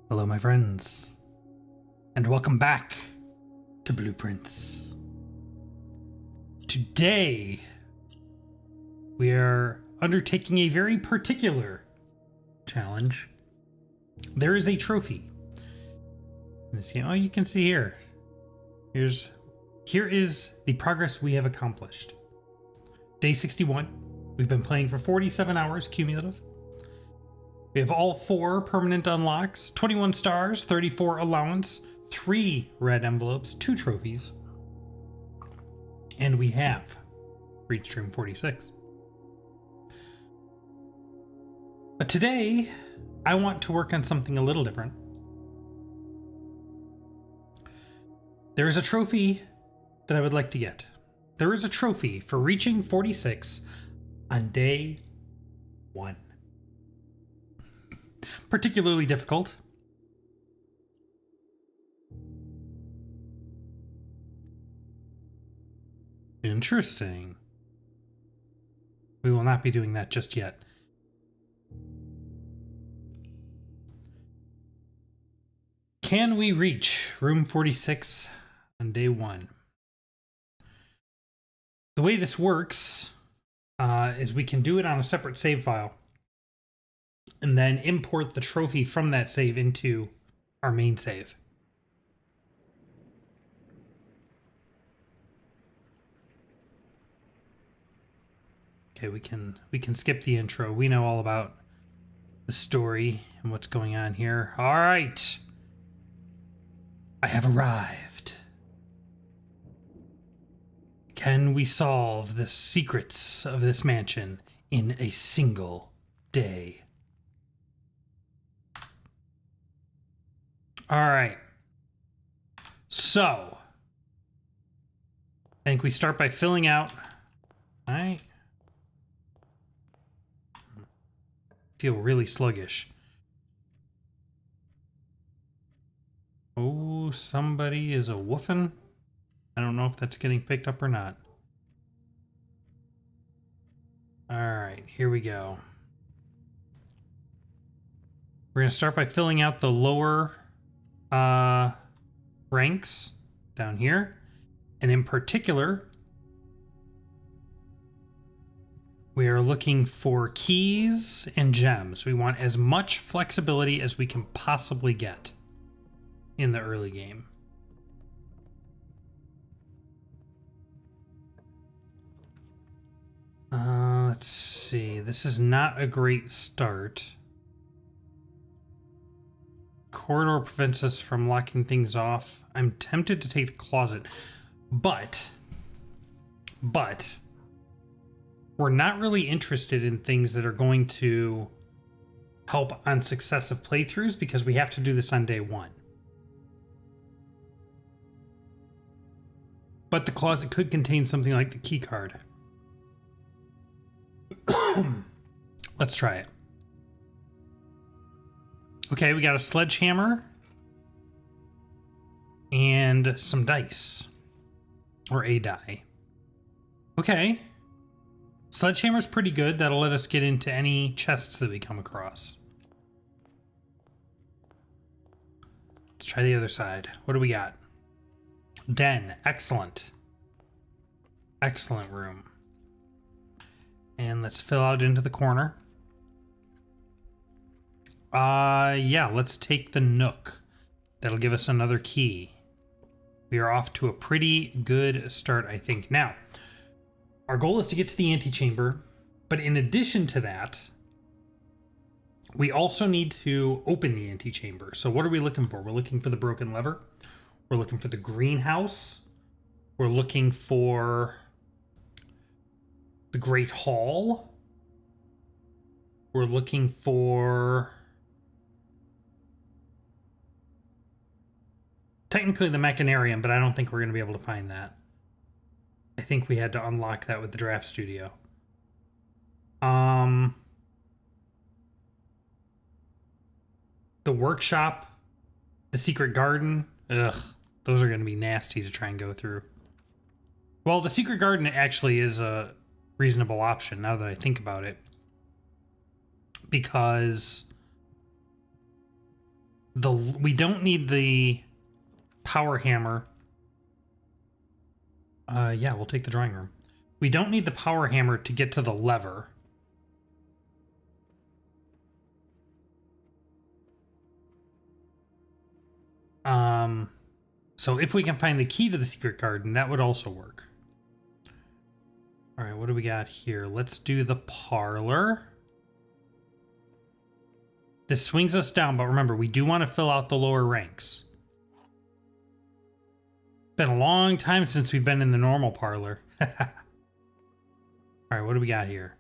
Hello, my friends, and welcome back to Blueprints. Today, we are undertaking a very particular challenge. There is a trophy. You can see here. Here is the progress we have accomplished. Day 61. We've been playing for 47 hours cumulative. We have all 4 permanent unlocks, 21 stars, 34 allowance, 3 red envelopes, 2 trophies, and we have reached room 46. But today, I want to work on something a little different. There is a trophy that I would like to get. There is a trophy for reaching 46 on day 1. Particularly difficult. Interesting. We will not be doing that just yet. Can we reach room 46 on day 1? The way this works is we can do it on a separate save file and then import the trophy from that save into our main save. Okay, we can skip the intro. We know all about the story and what's going on here. All right. I have arrived. Can we solve the secrets of this mansion in a single day? All right. So, I think we start by filling out. I feel really sluggish. Oh, somebody is a woofing. I don't know if that's getting picked up or not. All right, here we go. We're going to start by filling out the lower ranks down here. And in particular, we are looking for keys and gems. We want as much flexibility as we can possibly get in the early game. Let's see. This is not a great start. Corridor prevents us from locking things off. I'm tempted to take the closet, but we're not really interested in things that are going to help on successive playthroughs because we have to do this on day 1. But the closet could contain something like the key card. Let's try it. Okay, we got a sledgehammer and some dice, or a die. Okay. Sledgehammer's pretty good. That'll let us get into any chests that we come across. Let's try the other side. What do we got? Den. Excellent. Excellent room. And let's fill out into the corner. Yeah, let's take the nook. That'll give us another key. We are off to a pretty good start, I think. Now, our goal is to get to the antechamber, but in addition to that, we also need to open the antechamber. So what are we looking for? We're looking for the broken lever. We're looking for the greenhouse. We're looking for the Great Hall. We're looking for technically the Mechanarium, but I don't think we're going to be able to find that. I think we had to unlock that with the draft studio. The workshop, the secret garden. Ugh, those are going to be nasty to try and go through. Well, the secret garden actually is a reasonable option now that I think about it, because We don't need the power hammer. Yeah, we'll take the drawing room. We don't need the power hammer to get to the lever. So if we can find the key to the secret garden, that would also work. All right, what do we got here? Let's do the parlor. This swings us down, but remember, we do want to fill out the lower ranks. Been a long time since we've been in the normal parlor. All right, what do we got here?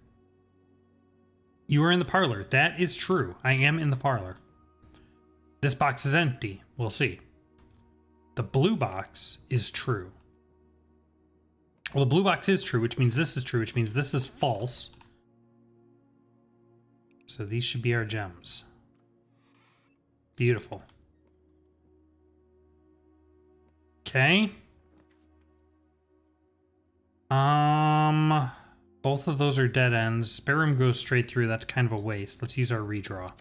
You are in the parlor. That is true. I am in the parlor. This box is empty. We'll see. The blue box is true. Well, the blue box is true, which means this is true, which means this is false. So these should be our gems. Beautiful. Okay. Both of those are dead ends. Spare room goes straight through. That's kind of a waste. Let's use our redraw.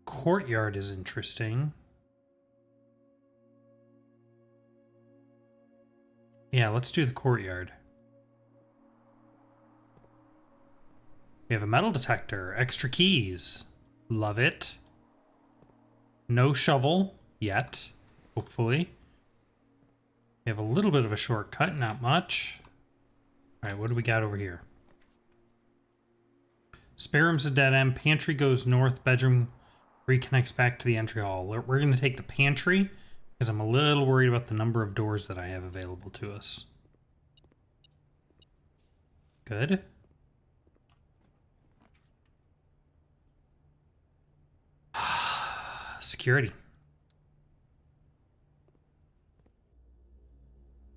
Courtyard is interesting. Yeah, let's do the courtyard. We have a metal detector, extra keys. Love it. No shovel yet, hopefully. We have a little bit of a shortcut, not much. All right, what do we got over here? Spare room's a dead end. Pantry goes north. Bedroom reconnects back to the entry hall. We're going to take the pantry because I'm a little worried about the number of doors that I have available to us. Good. Security.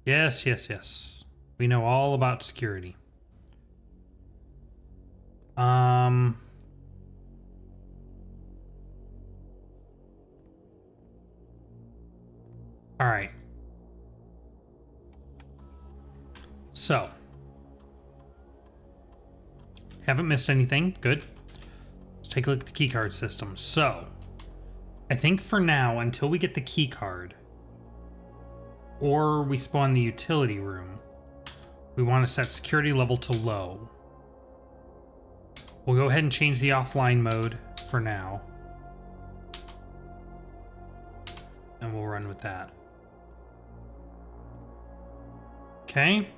Yes, yes, yes. We know all about security. All right. So, haven't missed anything. Good. Let's take a look at the keycard system. So, I think for now, until we get the keycard, or we spawn the utility room, we want to set security level to low. We'll go ahead and change the offline mode for now. And we'll run with that. Okay.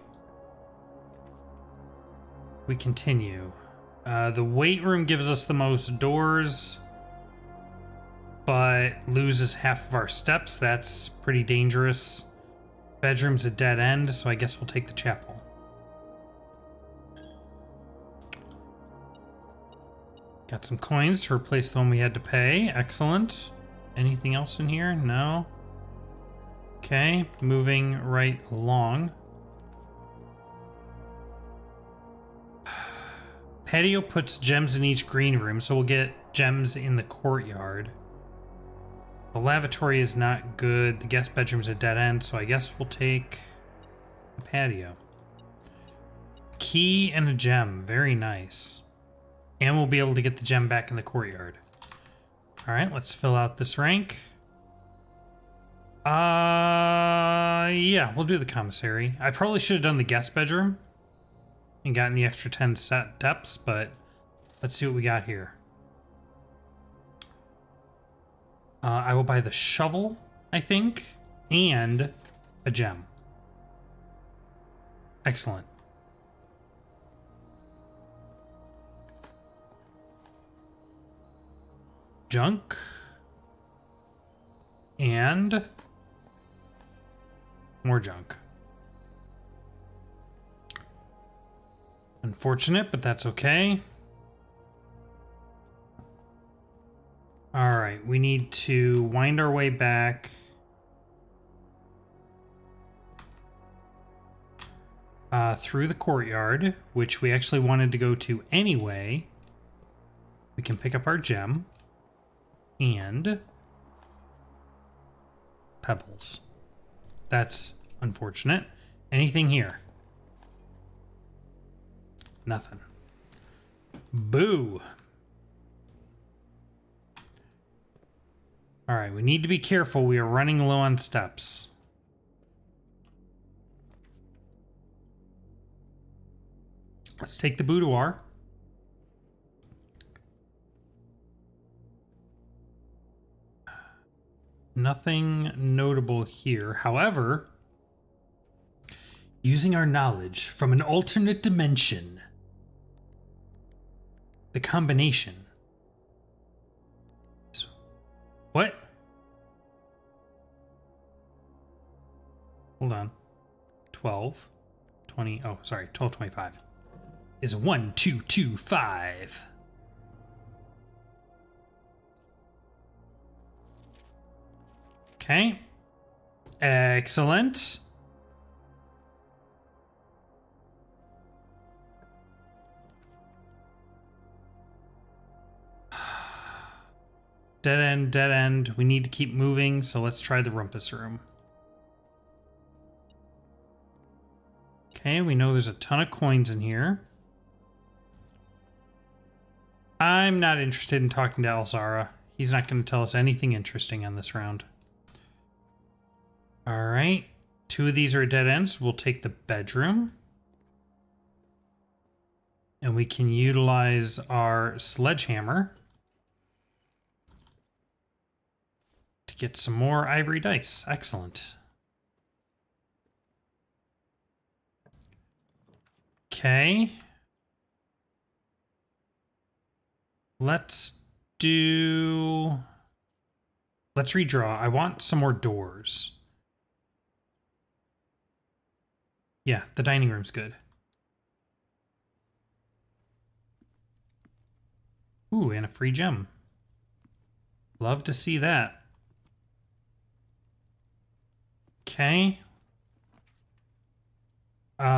We continue. The weight room gives us the most doors, but loses half of our steps. That's pretty dangerous. Bedroom's a dead end, so I guess we'll take the chapel. Got some coins to replace the one we had to pay. Excellent. Anything else in here? No. Okay, moving right along. Patio puts gems in each green room, so we'll get gems in the courtyard. The lavatory is not good. The guest bedroom's a dead end, so I guess we'll take the patio. Key and a gem. Very nice. And we'll be able to get the gem back in the courtyard. Alright, let's fill out this rank. Yeah, we'll do the commissary. I probably should have done the guest bedroom and gotten the extra 10 set depths, but let's see what we got here. I will buy the shovel, I think, and a gem. Excellent. Junk. And more junk. Unfortunate, but that's okay. All right, we need to wind our way back. Through the courtyard, which we actually wanted to go to anyway. We can pick up our gem and pebbles. That's unfortunate. Anything here? Nothing. Boo. All right, we need to be careful. We are running low on steps. Let's take the boudoir. Nothing notable here. However, using our knowledge from an alternate dimension, the combination. What? Hold on. 12, 20. Oh, sorry. 1225 is 1225. Okay. Excellent. Dead end, dead end. We need to keep moving, so let's try the rumpus room. Okay, we know there's a ton of coins in here. I'm not interested in talking to Alzara. He's not going to tell us anything interesting on this round. All right. 2 of these are dead ends. We'll take the bedroom. And we can utilize our sledgehammer to get some more ivory dice. Excellent. Okay. Let's redraw. I want some more doors. Yeah, the dining room's good. Ooh, and a free gem. Love to see that. Okay.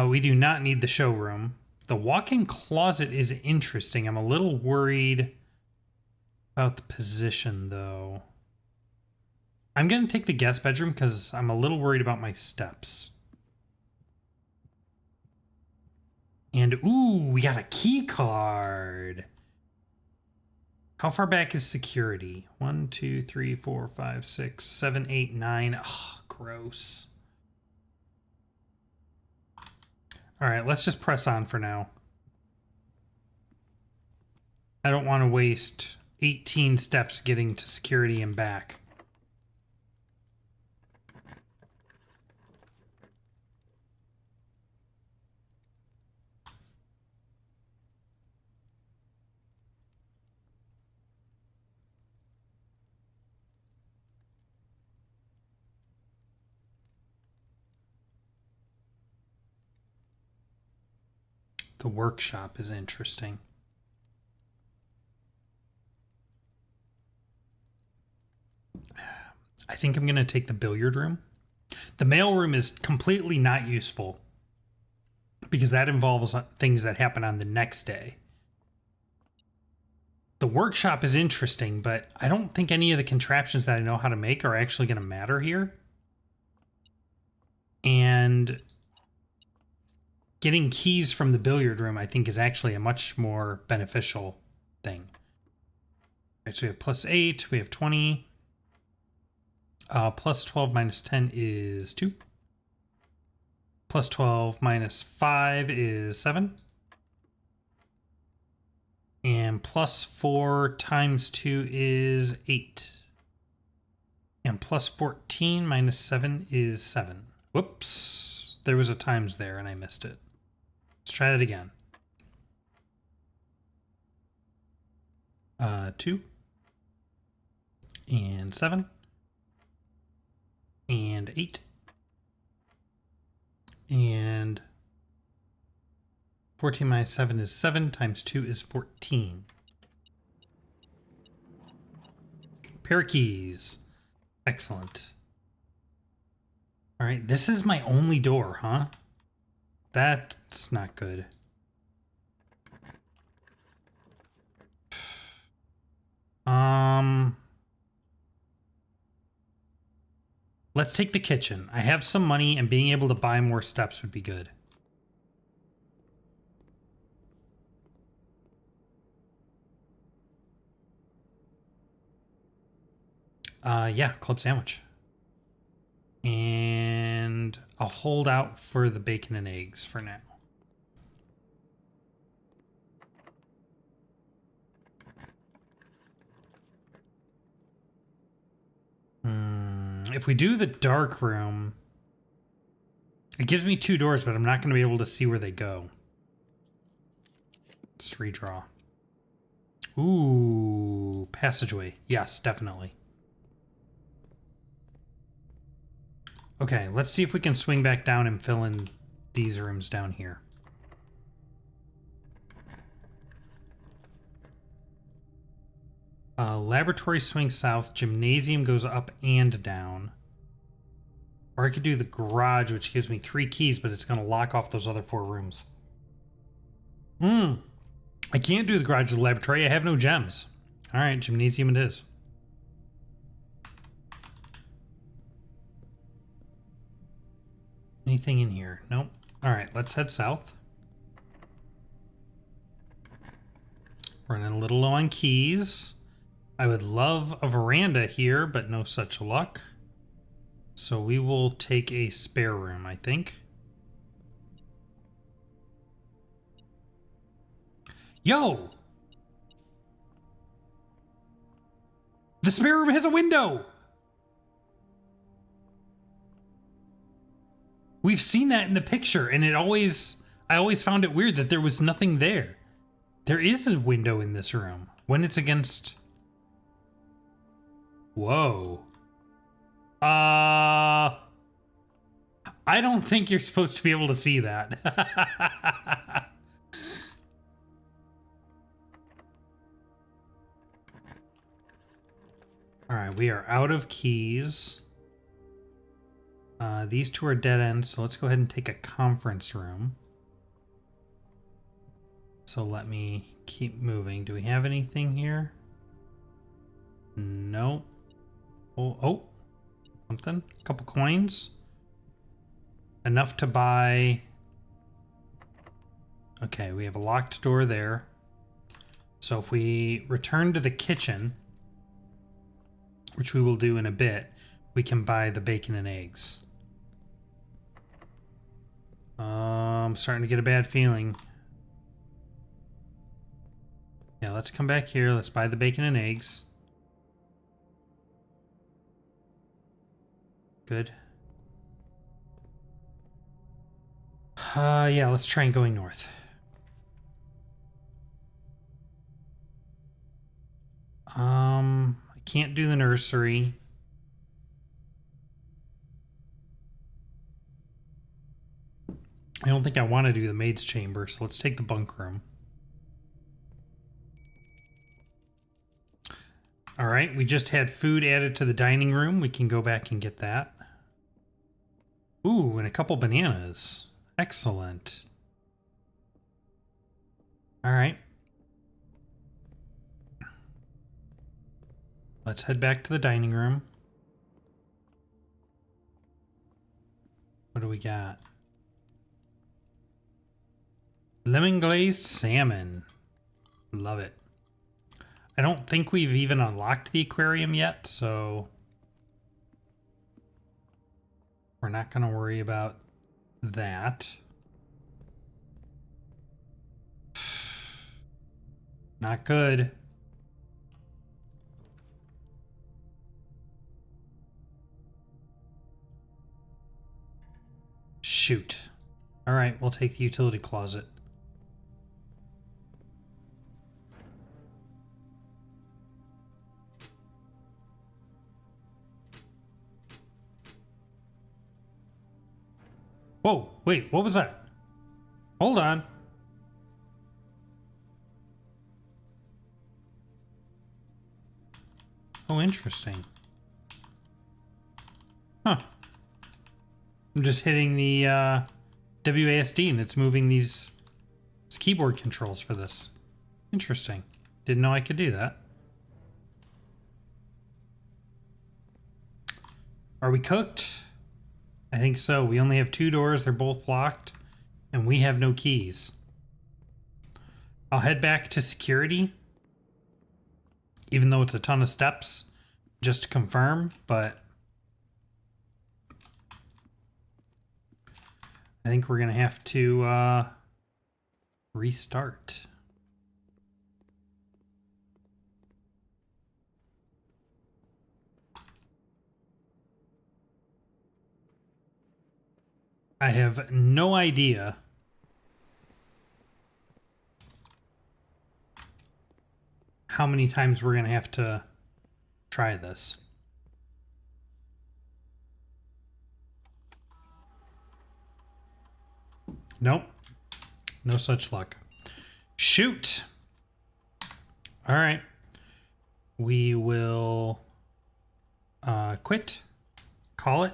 We do not need the showroom. The walk-in closet is interesting. I'm a little worried about the position, though. I'm going to take the guest bedroom because I'm a little worried about my steps. And, ooh, we got a key card. How far back is security? 1, 2, 3, 4, 5, 6, 7, 8, 9. Oh, gross. All right, let's just press on for now. I don't want to waste 18 steps getting to security and back. The workshop is interesting. I think I'm going to take the billiard room. The mail room is completely not useful because that involves things that happen on the next day. The workshop is interesting, but I don't think any of the contraptions that I know how to make are actually going to matter here. And getting keys from the billiard room, I think, is actually a much more beneficial thing. All right, so we have +8, we have 20. Plus 12 minus 10 is 2. Plus 12 minus 5 is 7. And plus 4 times 2 is 8. And plus 14 minus 7 is 7. Whoops. There was a times there and I missed it. Let's try that again. 2. And 7. And 8. And 14 minus 7 is 7, times 2 is 14. Pair of keys. Excellent. All right, this is my only door, huh? That's not good. Let's take the kitchen. I have some money and being able to buy more steps would be good. Yeah, club sandwich. And I'll hold out for the bacon and eggs for now. If we do the dark room, it gives me 2 doors, but I'm not going to be able to see where they go. Let's redraw. Ooh, passageway. Yes, definitely. Okay, let's see if we can swing back down and fill in these rooms down here. Laboratory swings south, gymnasium goes up and down. Or I could do the garage, which gives me 3 keys, but it's going to lock off those other 4 rooms. I can't do the garage or the laboratory. I have no gems. All right, gymnasium it is. Anything in here? Nope. All right, let's head south. Running a little low on keys. I would love a veranda here, but no such luck. So we will take a spare room, I think. Yo! The spare room has a window! We've seen that in the picture, and I always found it weird that there was nothing there. There is a window in this room when it's against... Whoa. I don't think you're supposed to be able to see that. All right, we are out of keys. These 2 are dead ends, so let's go ahead and take a conference room. So let me keep moving. Do we have anything here? No. Oh, something. A couple coins. Enough to buy... Okay, we have a locked door there. So if we return to the kitchen, which we will do in a bit, we can buy the bacon and eggs. I'm starting to get a bad feeling. Yeah, let's come back here. Let's buy the bacon and eggs. Good. Yeah, let's try going north. I can't do the nursery. I don't think I want to do the maid's chamber, so let's take the bunk room. All right, we just had food added to the dining room. We can go back and get that. Ooh, and a couple bananas. Excellent. All right. Let's head back to the dining room. What do we got? Lemon glazed salmon. Love it. I don't think we've even unlocked the aquarium yet, so we're not going to worry about that. Not good. Shoot. All right, we'll take the utility closet. Whoa, wait, what was that? Hold on. Oh, interesting. Huh. I'm just hitting the WASD and it's moving these keyboard controls for this. Interesting. Didn't know I could do that. Are we cooked? I think so. We only have 2 doors. They're both locked. And we have no keys. I'll head back to security. Even though it's a ton of steps. just to confirm, but I think we're going to have to restart. I have no idea how many times we're going to have to try this. Nope. No such luck. Shoot. All right. We will quit. Call it.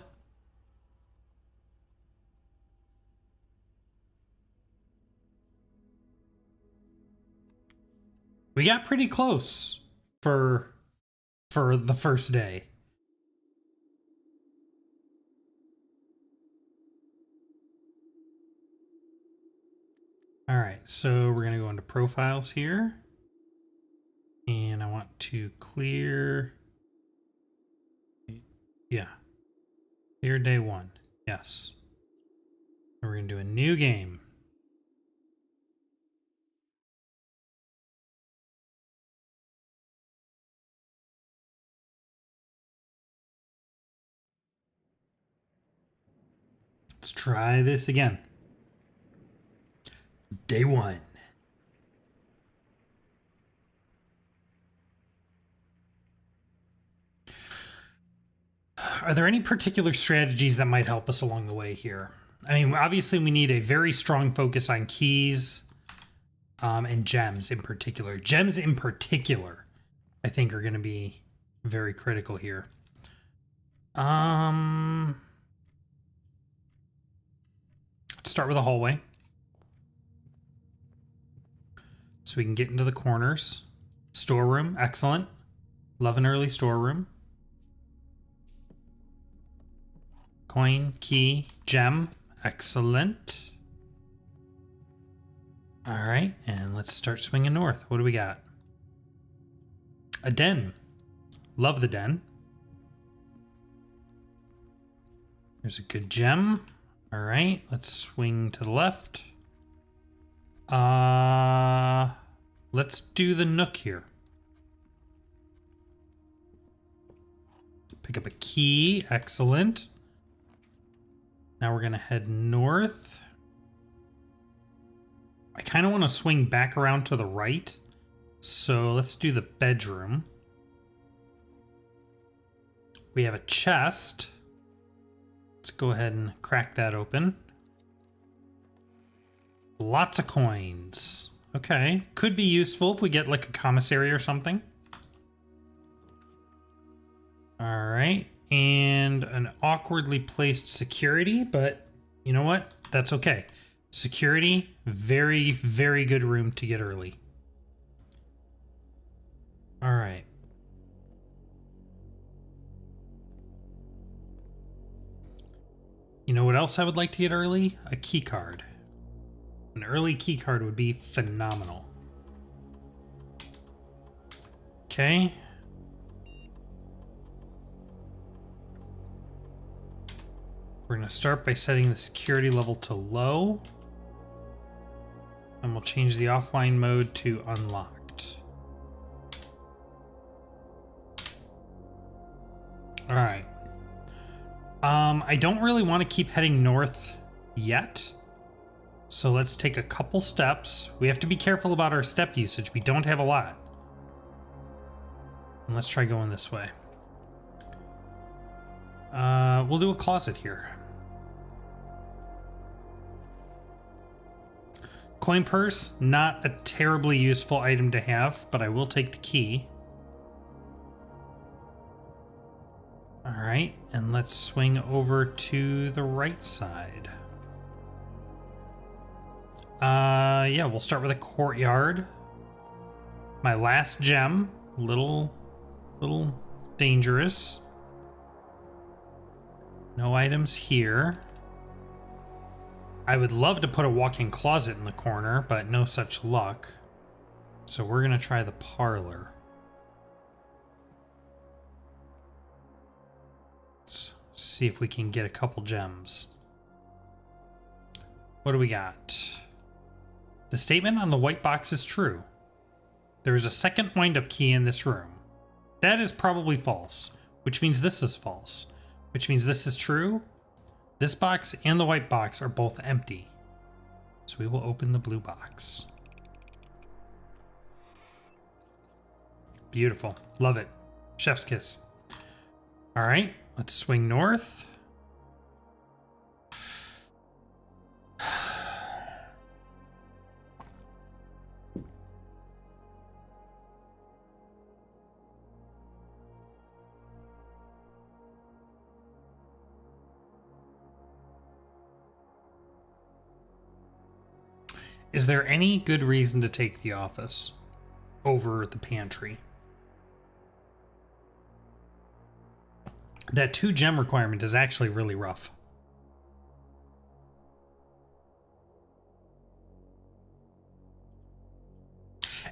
We got pretty close for the first day. All right, so we're going to go into profiles here. And I want to clear. Yeah. Clear day 1. Yes. We're going to do a new game. Let's try this again. Day 1. Are there any particular strategies that might help us along the way here? I mean, obviously we need a very strong focus on keys and gems in particular. Gems in particular, I think, are going to be very critical here. Let's start with a hallway. So we can get into the corners. Storeroom, excellent. Love an early storeroom. Coin, key, gem, excellent. All right, and let's start swinging north. What do we got? A den. Love the den. There's a good gem. All right, let's swing to the left. Let's do the nook here. Pick up a key, excellent. Now we're gonna head north. I kind of want to swing back around to the right. So let's do the bedroom. We have a chest. Let's go ahead and crack that open. Lots of coins. Okay. Could be useful if we get like a commissary or something. All right. And an awkwardly placed security, but you know what? That's okay. Security, very, very good room to get early. All right. You know what else I would like to get early? A key card. An early key card would be phenomenal. Okay. We're going to start by setting the security level to low. And we'll change the offline mode to unlocked. All right. I don't really want to keep heading north yet. So let's take a couple steps. We have to be careful about our step usage. We don't have a lot. And let's try going this way. We'll do a closet here. Coin purse, not a terribly useful item to have, but I will take the key. All right, and let's swing over to the right side. Yeah, we'll start with a courtyard. My last gem, little dangerous. No items here. I would love to put a walk-in closet in the corner, but no such luck. So we're gonna try the parlor. Let's see if we can get a couple gems. What do we got? The statement on the white box is true. There is a second wind-up key in this room. That is probably false, which means this is false, which means this is true. This box and the white box are both empty. So we will open the blue box. Beautiful. Love it. Chef's kiss. All right, let's swing north. Is there any good reason to take the office over the pantry? That 2 gem requirement is actually really rough.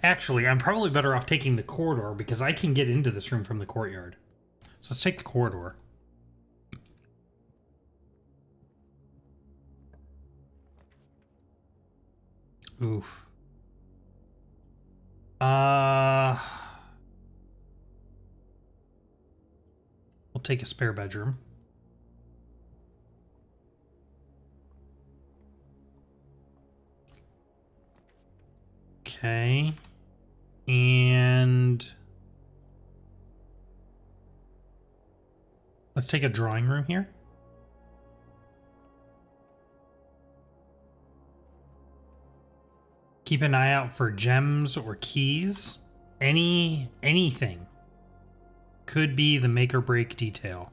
Actually, I'm probably better off taking the corridor because I can get into this room from the courtyard. So let's take the corridor. Oof. We'll take a spare bedroom. Okay. And let's take a drawing room here. Keep an eye out for gems or keys. Anything could be the make or break detail.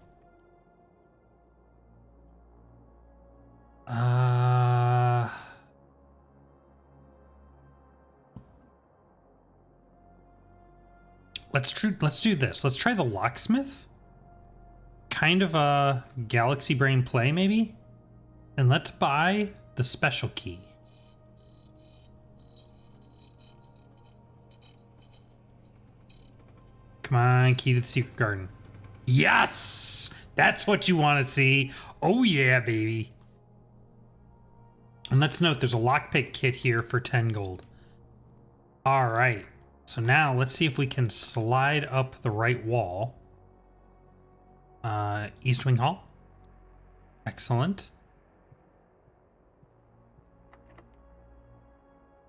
Let's do this. Let's try the locksmith. Kind of a galaxy brain play, maybe? And let's buy the special key. Come on, key to the secret garden. Yes! That's what you want to see. Oh yeah, baby. And let's note there's a lockpick kit here for 10 gold. All right. So now let's see if we can slide up the right wall. East Wing Hall. Excellent.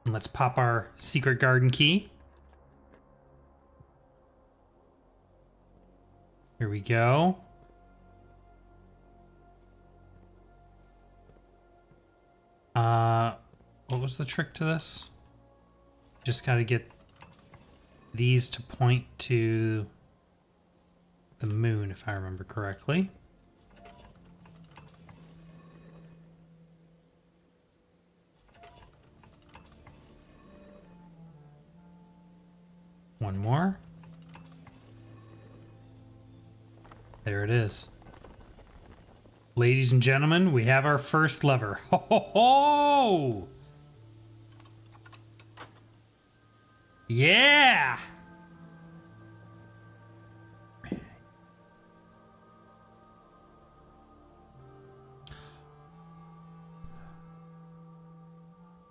And let's pop our secret garden key. Here we go. What was the trick to this? Just got to get these to point to the moon, if I remember correctly. One more. There it is. Ladies and gentlemen, we have our first lever. Ho ho ho! Yeah!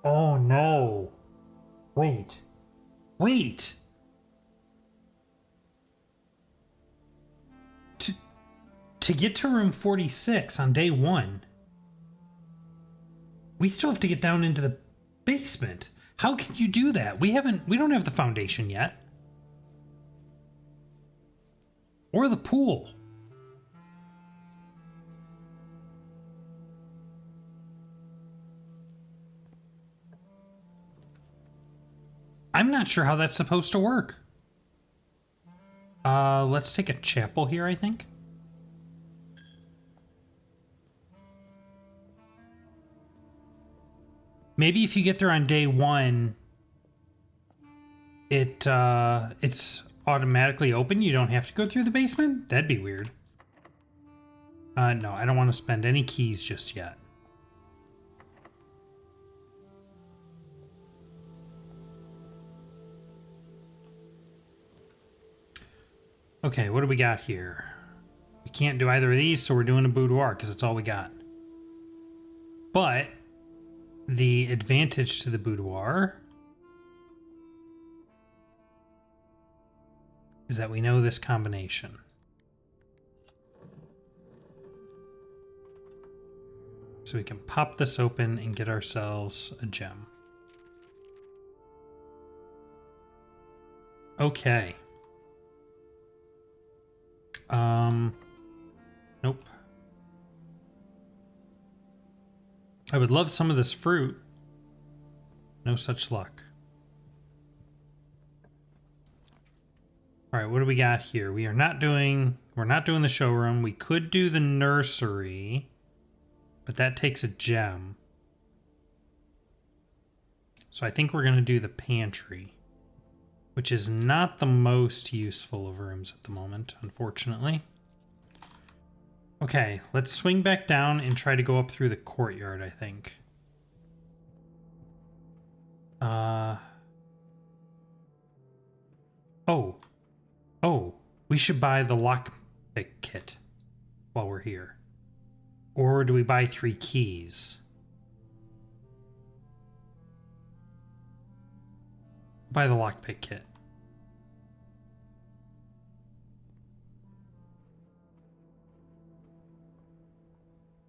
Oh no. Wait. Wait! To get to room 46 on day 1, we still have to get down into the basement. How can you do that? We don't have the foundation yet. Or the pool. I'm not sure how that's supposed to work. Let's take a chapel here, I think. Maybe if you get there on day 1, it's automatically open. You don't have to go through the basement. That'd be weird. No, I don't want to spend any keys just yet. Okay, what do we got here? We can't do either of these, so we're doing a boudoir because it's all we got. But the advantage to the boudoir is that we know this combination. So we can pop this open and get ourselves a gem. Okay. Nope. I would love some of this fruit. No such luck. All right, what do we got here? We're not doing the showroom. We could do the nursery, but that takes a gem. So I think we're going to do the pantry, which is not the most useful of rooms at the moment, unfortunately. Okay, let's swing back down and try to go up through the courtyard, I think. Oh, we should buy the lockpick kit while we're here. Or do we buy 3 keys? Buy the lockpick kit.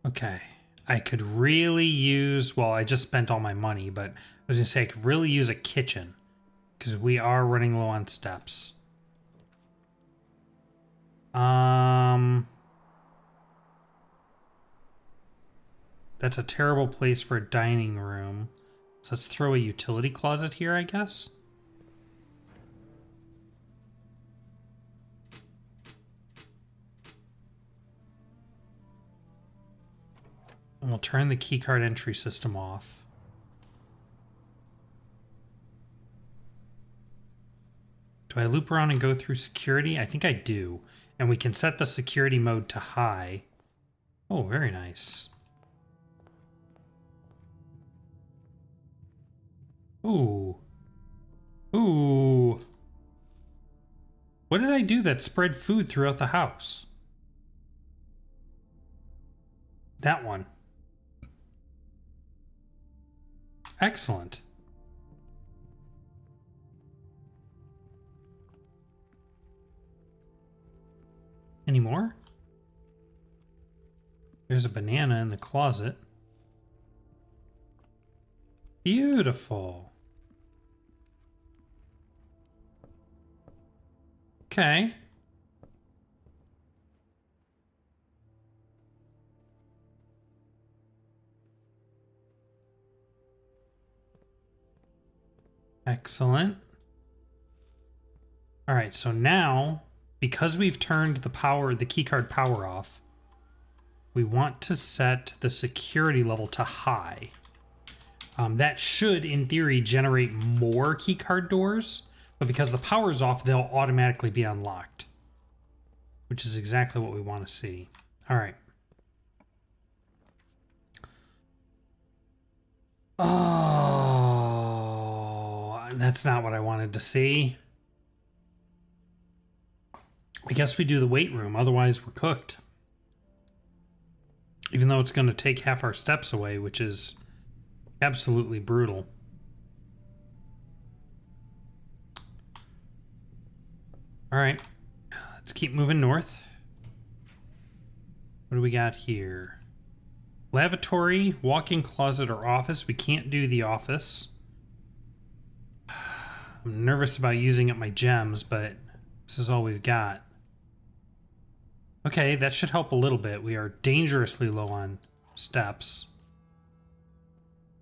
Okay. I could really use, well, I just spent all my money, but I was going to say I could really use a kitchen because we are running low on steps. That's a terrible place for a dining room. So let's throw a utility closet here, I guess. And we'll turn the keycard entry system off. Do I loop around and go through security? I think I do. And we can set the security mode to high. Oh, very nice. Ooh. Ooh. What did I do that spread food throughout the house? That one. Excellent. Any more? There's a banana in the closet. Beautiful. Okay. Excellent. All right, so now, because we've turned the keycard power off, we want to set the security level to high. That should, in theory, generate more keycard doors, but because the power's off, they'll automatically be unlocked, which is exactly what we want to see. All right. Oh, that's not what I wanted to see. I guess we do the weight room, otherwise we're cooked. Even though it's going to take half our steps away, which is absolutely brutal. All right, let's keep moving north. What do we got here? Lavatory, walk-in closet, or office. We can't do the office. I'm nervous about using up my gems, but this is all we've got. Okay, that should help a little bit. We are dangerously low on steps.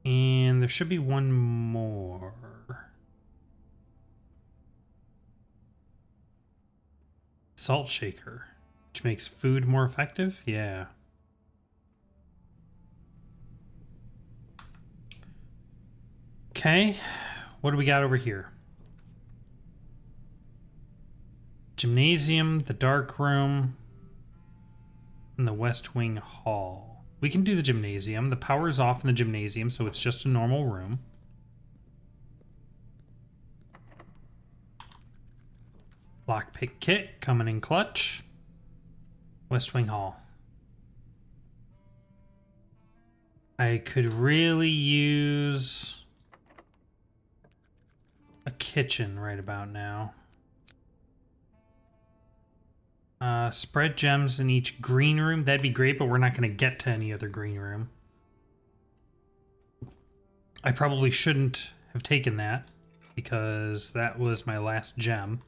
And there should be one more. Salt shaker, which makes food more effective? Yeah. Okay, what do we got over here? Gymnasium, the dark room, and the West Wing Hall. We can do the gymnasium. The power's off in the gymnasium, so it's just a normal room. Lockpick kit coming in clutch. West Wing Hall. I could really use a kitchen right about now. Spread gems in each green room. That'd be great, but we're not going to get to any other green room. I probably shouldn't have taken that because that was my last gem.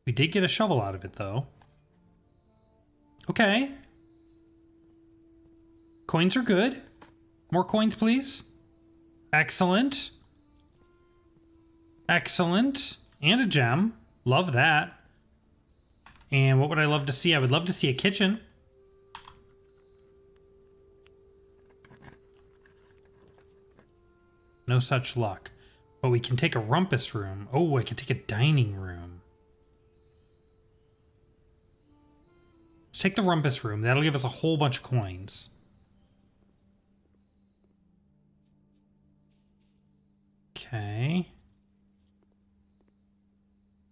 We did get a shovel out of it, though. Okay. Coins are good. More coins, please. Excellent. Excellent. And a gem. Love that. And what would I love to see? I would love to see a kitchen. No such luck. But we can take a rumpus room. Oh, I can take a dining room. Let's take the rumpus room. That'll give us a whole bunch of coins. Okay.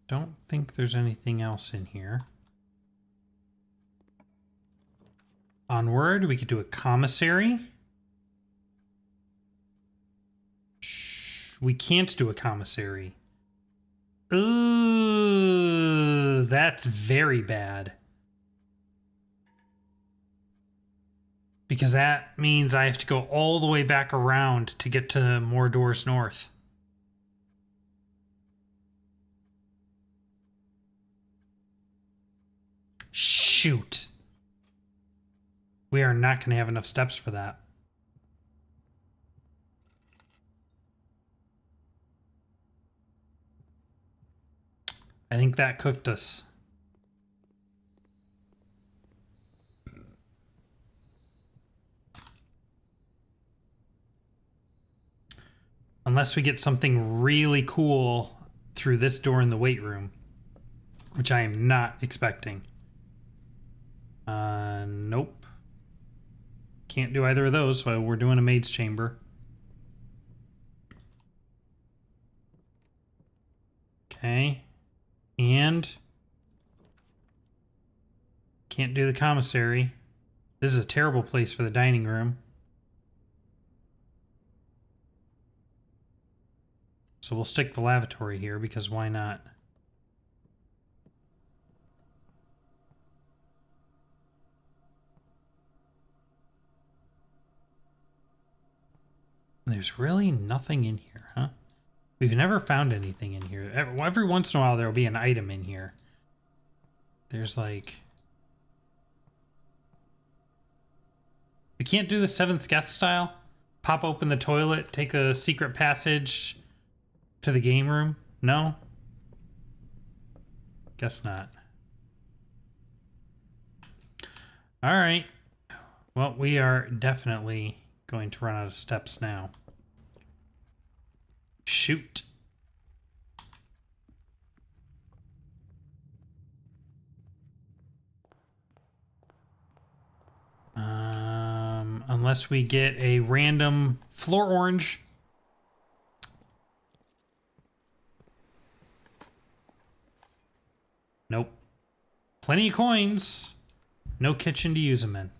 Don't think there's anything else in here. Onward, we could do a commissary. We can't do a commissary. Ooh, that's very bad. Because that means I have to go all the way back around to get to more doors north. Shoot. We are not going to have enough steps for that. I think that cooked us. Unless we get something really cool through this door in the weight room, which I am not expecting. Nope. Can't do either of those, so we're doing a maid's chamber. Okay. And can't do the commissary. This is a terrible place for the dining room. So we'll stick the lavatory here because why not? There's really nothing in here, huh? We've never found anything in here. Every once in a while there'll be an item in here. There's like... We can't do the 7th guest style? Pop open the toilet, take a secret passage to the game room? No? Guess not. Alright. Well, we are definitely going to run out of steps now. Shoot. Unless we get a random floor orange. Nope. Plenty of coins. No kitchen to use them in.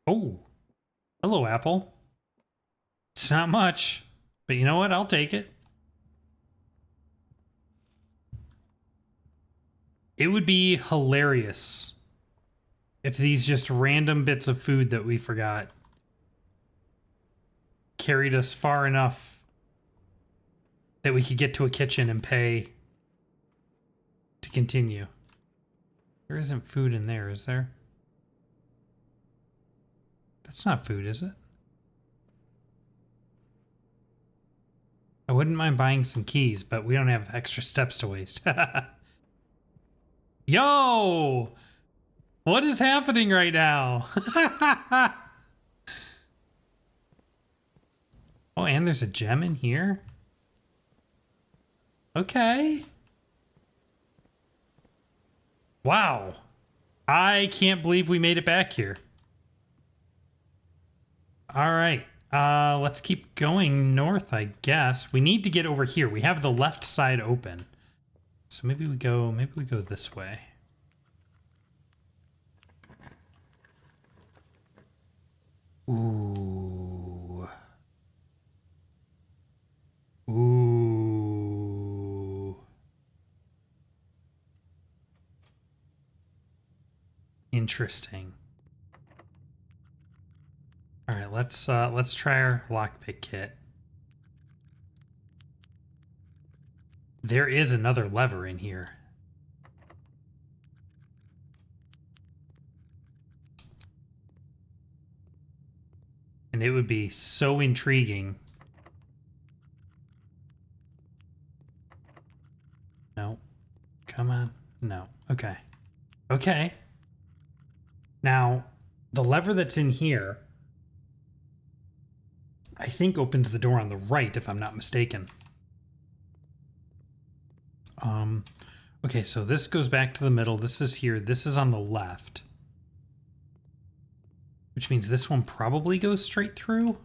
Oh. Hello, Apple. It's not much, but you know what? I'll take it. It would be hilarious if these just random bits of food that we forgot carried us far enough that we could get to a kitchen and pay to continue. There isn't food in there, is there? That's not food, is it? I wouldn't mind buying some keys, but we don't have extra steps to waste. Yo! What is happening right now? Oh, and there's a gem in here? Okay. Wow. I can't believe we made it back here. All right. Let's keep going north, I guess. We need to get over here. We have the left side open. So maybe we go this way. Interesting. All right, let's try our lockpick kit. There is another lever in here. And it would be so intriguing. No. Come on. No. Okay. Okay. Now, the lever that's in here, I think opens the door on the right, if I'm not mistaken. Okay, so this goes back to the middle. This is here. This is on the left. Which means this one probably goes straight through.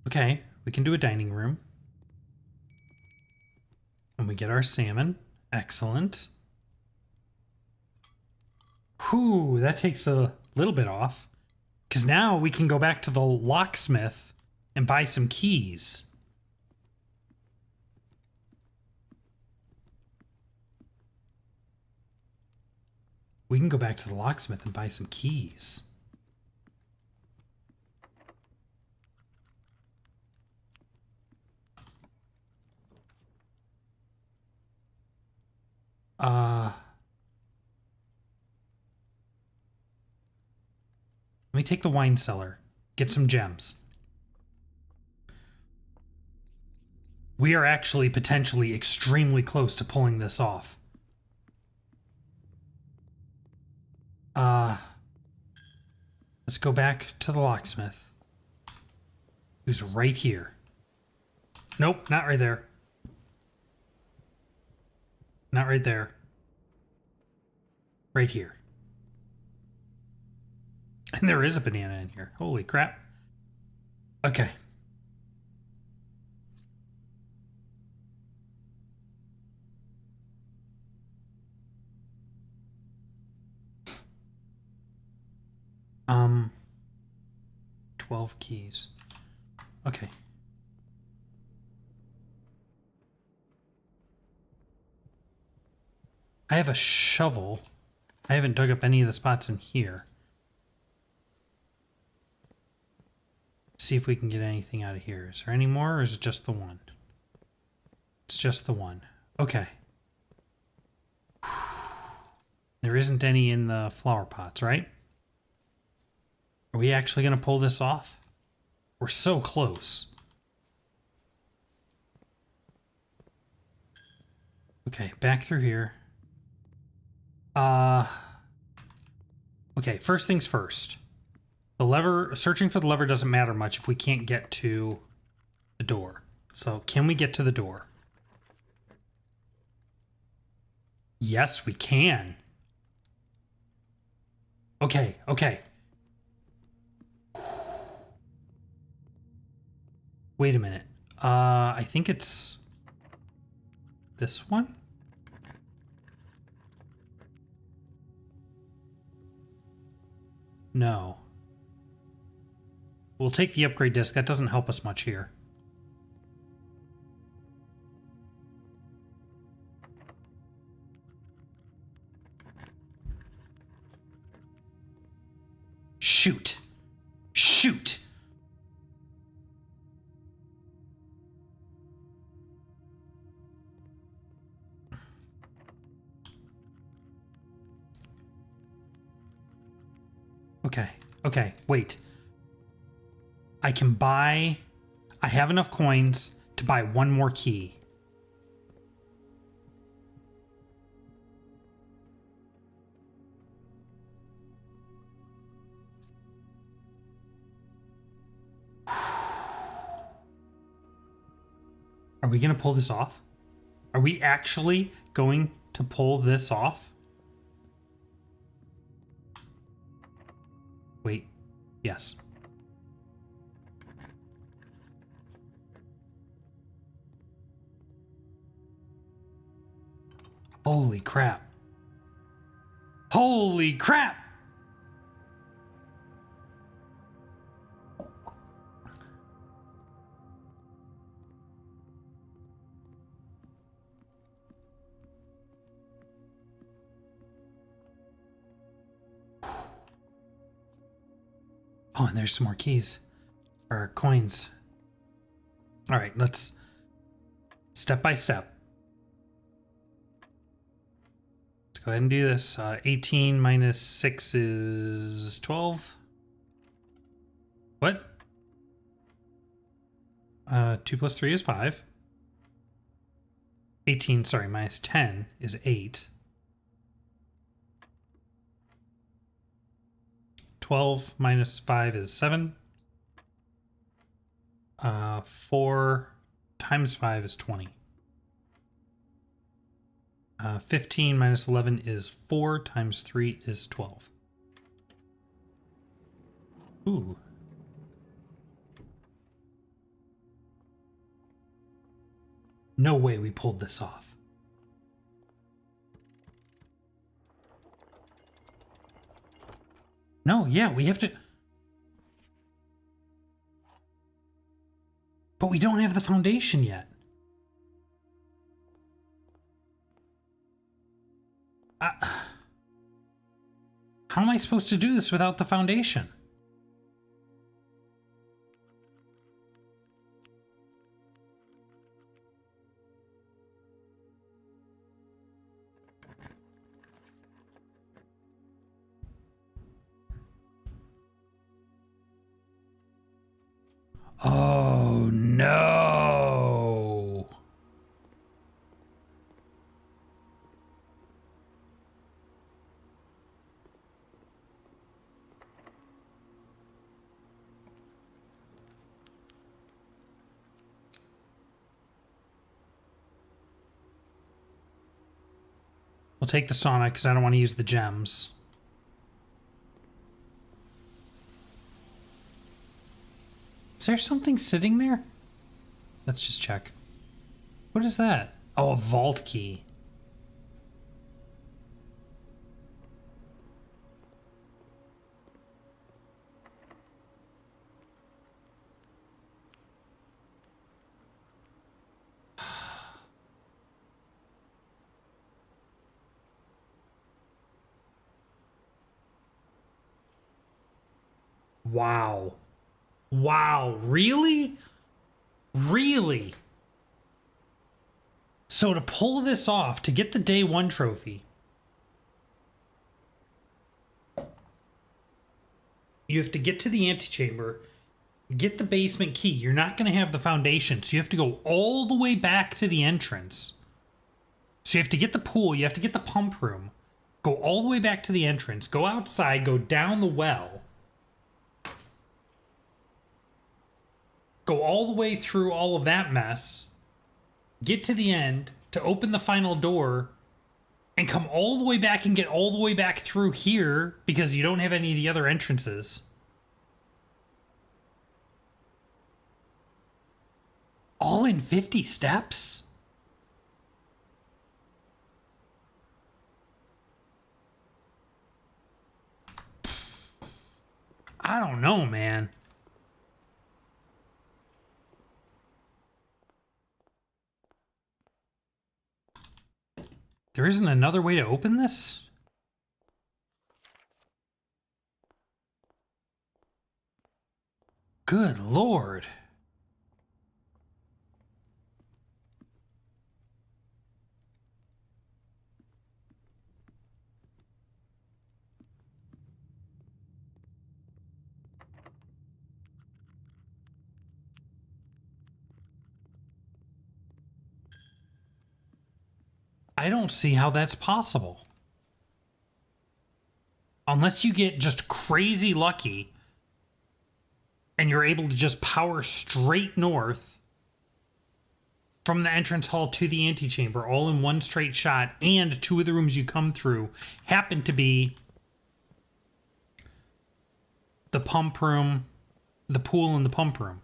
Okay, we can do a dining room. And we get our salmon. Excellent. Whew, that takes a little bit off. Because now we can go back to the locksmith and buy some keys. We can go back to the locksmith and buy some keys. Let me take the wine cellar. Get some gems. We are actually potentially extremely close to pulling this off. Let's go back to the locksmith, who's right here. Nope, not right there. Not right there. Right here. And there is a banana in here. Holy crap. Okay. Um, 12 keys. Okay. I have a shovel. I haven't dug up any of the spots in here. See if we can get anything out of here. Is there any more, or is it just the one? It's just the one. Okay. There isn't any in the flower pots, right? Are we actually going to pull this off? We're so close. Okay, back through here. Okay, first things first. The lever, searching for the lever doesn't matter much if we can't get to the door. So, can we get to the door? Yes, we can. Okay, okay. Wait a minute. I think it's this one? No. We'll take the upgrade disc. That doesn't help us much here. Shoot. Shoot. Okay. Okay. Wait. I can buy... I have enough coins to buy one more key. Are we going to pull this off? Are we actually going to pull this off? Wait. Yes. Holy crap. Holy crap! Oh, and there's some more keys. Or coins. Alright, let's... Step by step. Let's go ahead and do this. 18 minus 6 is 12. What? 2 plus 3 is 5. 18, sorry, minus 10 is 8. 12 minus 5 is 7. 4 times 5 is 20. 15 minus 11 is 4 times 3 is 12. Ooh. No way we pulled this off. No, yeah, we have to... But we don't have the foundation yet. How am I supposed to do this without the foundation? Oh, no. We'll take the Sonic because I don't want to use the gems. Is there something sitting there? Let's just check. What is that? Oh, a vault key. Wow. Wow, really? Really? So to pull this off, to get the day 1 trophy, you have to get to the antechamber, get the basement key. You're not going to have the foundation, so you have to go all the way back to the entrance. So you have to get the pool, you have to get the pump room, go all the way back to the entrance, go outside, go down the well, go all the way through all of that mess, get to the end to open the final door, and come all the way back and get all the way back through here because you don't have any of the other entrances. All in 50 steps? I don't know, man. There isn't another way to open this? Good Lord. I don't see how that's possible. Unless you get just crazy lucky and you're able to just power straight north from the entrance hall to the antechamber all in one straight shot, and 2 of the rooms you come through happen to be the pump room, the pool, and the pump room.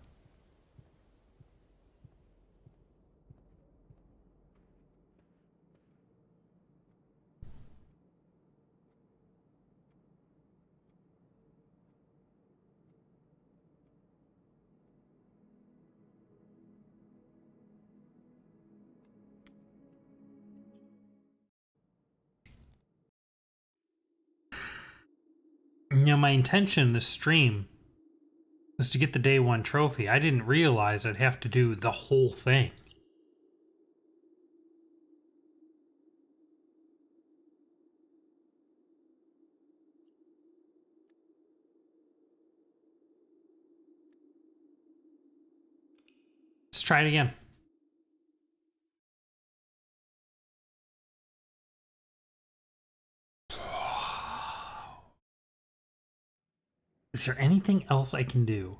You know, my intention in this stream was to get the day 1 trophy. I didn't realize I'd have to do the whole thing. Let's try it again. Is there anything else I can do?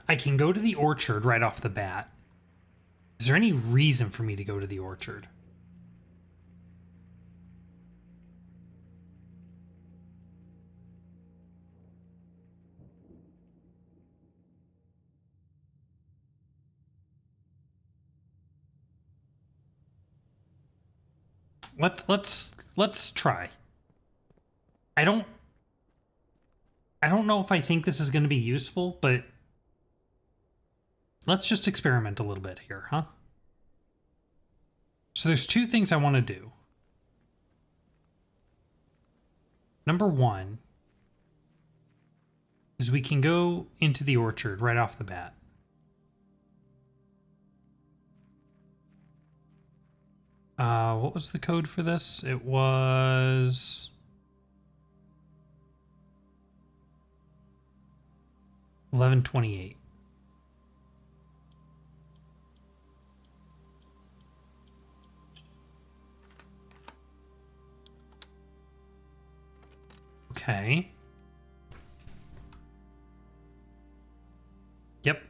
I can go to the orchard right off the bat. Is there any reason for me to go to the orchard? Let's try. I don't know if I think this is going to be useful, but let's just experiment a little bit here, huh? So there's 2 things I want to do. Number 1 is we can go into the orchard right off the bat. What was the code for this? It was 1128. Okay. Yep.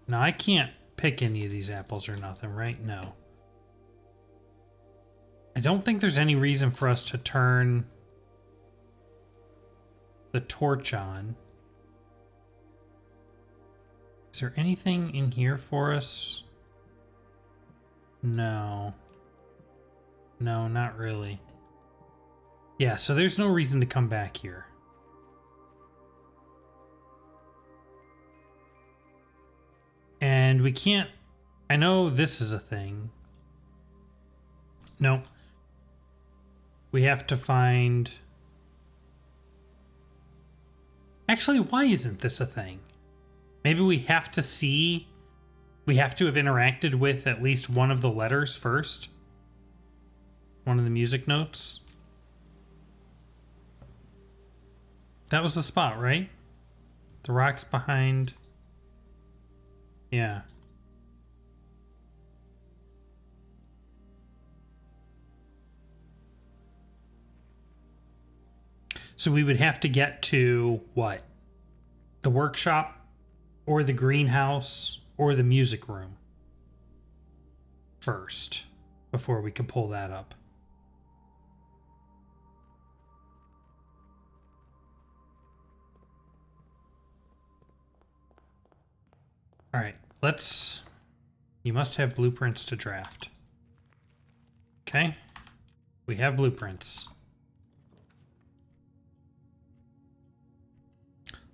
No, I can't pick any of these apples or nothing, right? No. I don't think there's any reason for us to turn the torch on. Is there anything in here for us? No. No, not really. Yeah, so there's no reason to come back here. And we can't... I know this is a thing. No. We have to find... Actually, why isn't this a thing? Maybe we have to see... We have to have interacted with at least one of the letters first. One of the music notes. That was the spot, right? The rocks behind... Yeah. So we would have to get to what? The workshop or the greenhouse or the music room first before we could pull that up. All right, let's... You must have blueprints to draft. Okay, we have blueprints.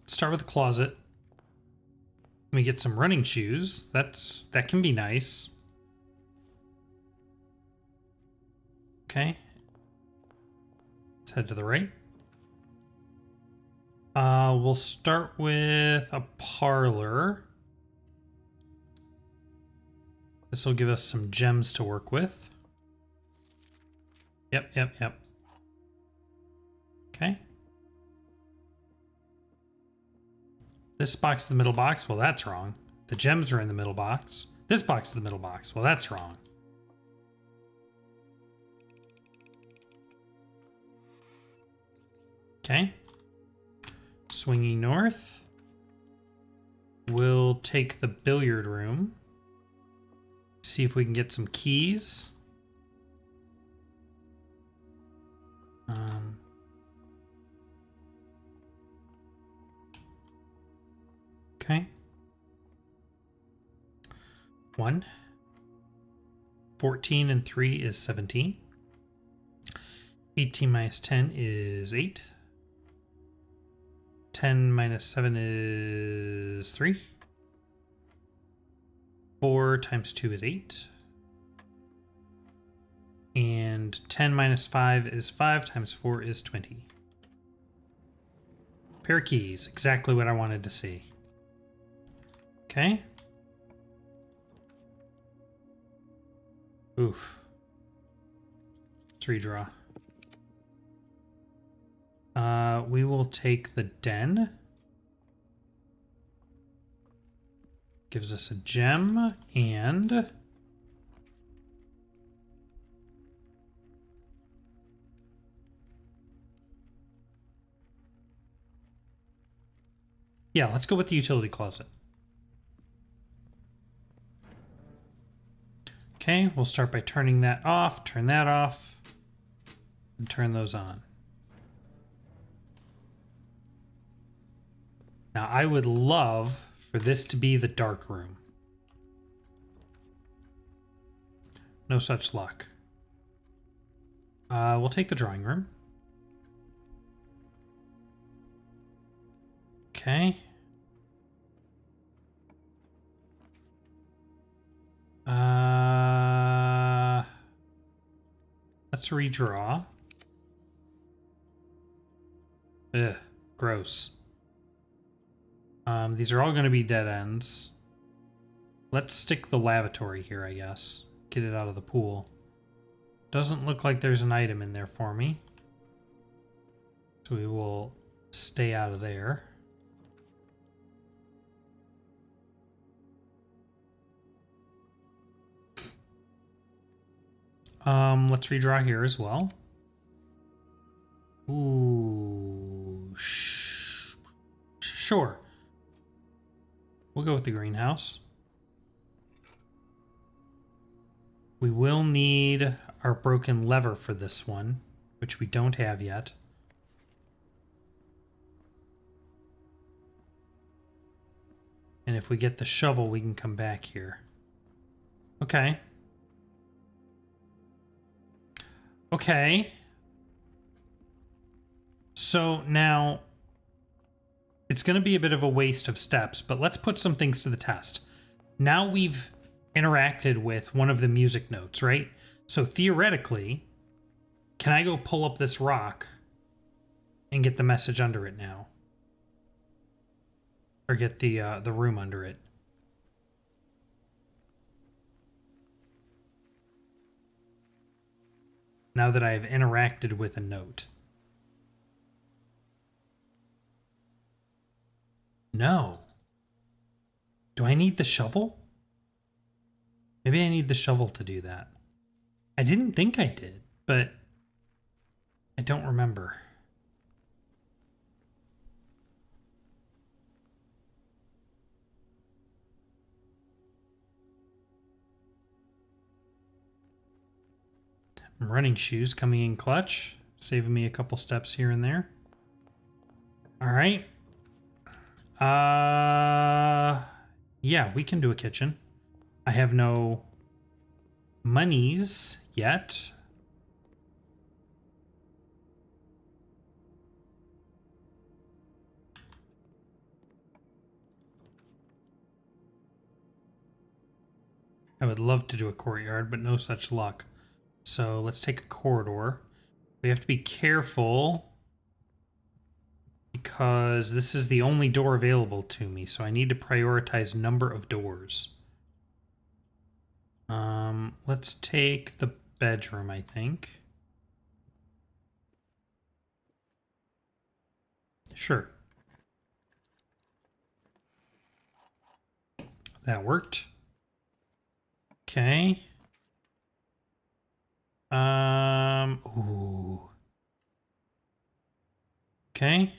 Let's start with the closet. Let me get some running shoes. That can be nice. Okay. Let's head to the right. We'll start with a parlor. This will give us some gems to work with. Yep. Okay. This box is the middle box. Well, that's wrong. The gems are in the middle box. This box is the middle box. Well, that's wrong. Okay. Swinging north. We'll take the billiard room. See if we can get some keys. Okay. 1. 14 and 3 is 17. 18 minus 10 is 8. 10 minus 7 is 3. 4 times 2 is 8. And 10 minus 5 is 5 times 4 is 20. Pair of keys, exactly what I wanted to see. Okay. Oof. Let's redraw. We will take the den. Gives us a gem and... yeah, let's go with the utility closet. Okay, we'll start by turning that off, turn that off, and turn those on. Now, I would love for this to be the dark room. No such luck. We'll take the drawing room. Okay. Let's redraw. Ugh, gross. These are all going to be dead ends. Let's stick the lavatory here, I guess. Get it out of the pool. Doesn't look like there's an item in there for me. So we will stay out of there. Let's redraw here as well. Ooh, sure. We'll go with the greenhouse. We will need our broken lever for this one, which we don't have yet. And if we get the shovel, we can come back here. Okay. Okay. So now, it's going to be a bit of a waste of steps, but let's put some things to the test. Now we've interacted with one of the music notes, right? So theoretically, can I go pull up this rock and get the message under it now? Or get the room under it? Now that I've interacted with a note. No. Do I need the shovel? Maybe I need the shovel to do that. I didn't think I did, but I don't remember. Running shoes coming in clutch, saving me a couple steps here and there. All right. Yeah, we can do a kitchen. I have no monies yet. I would love to do a courtyard, but no such luck. So let's take a corridor. We have to be careful because this is the only door available to me, so I need to prioritize number of doors. Let's take the bedroom, I think. Sure. That worked. Okay. Ooh. Okay.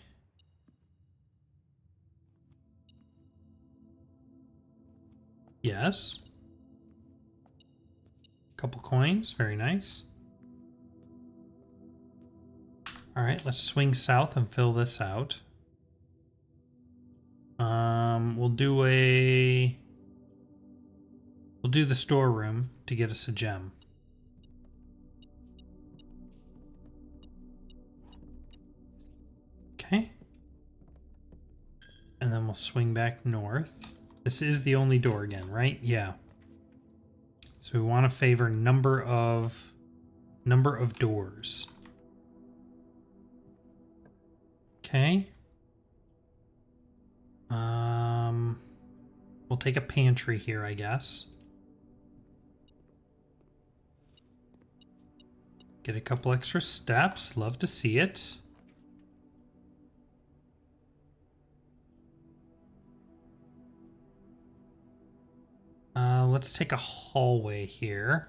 Yes. Couple coins, very nice. All right, let's swing south and fill this out. We'll do the storeroom to get us a gem. Okay. And then we'll swing back north. This is the only door again, right? Yeah. So we want to favor number of doors. Okay. We'll take a pantry here, I guess. Get a couple extra steps. Love to see it. Let's take a hallway here.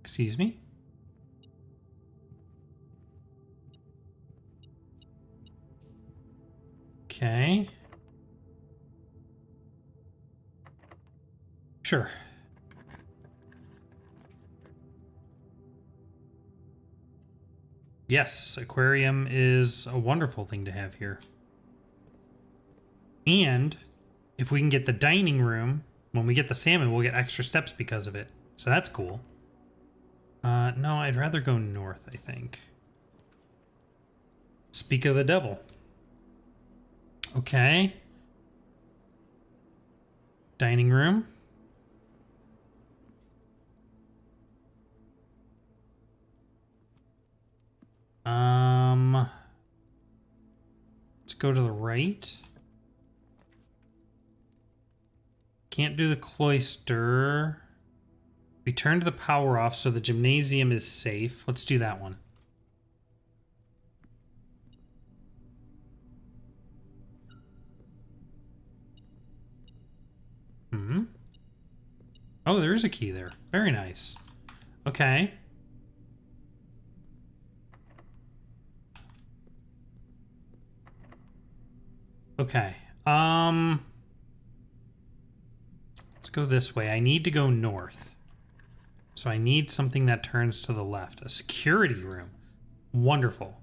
Excuse me. Okay. Sure. Yes, aquarium is a wonderful thing to have here. And if we can get the dining room, when we get the salmon, we'll get extra steps because of it. So that's cool. No, I'd rather go north, I think. Speak of the devil. Okay. Dining room. Let's go to the right. Can't do the cloister. We turned the power off so the gymnasium is safe. Let's do that one. Oh, there is a key there. Very nice. Okay. Okay. Let's go this way. I need to go north. So I need something that turns to the left. A security room. Wonderful.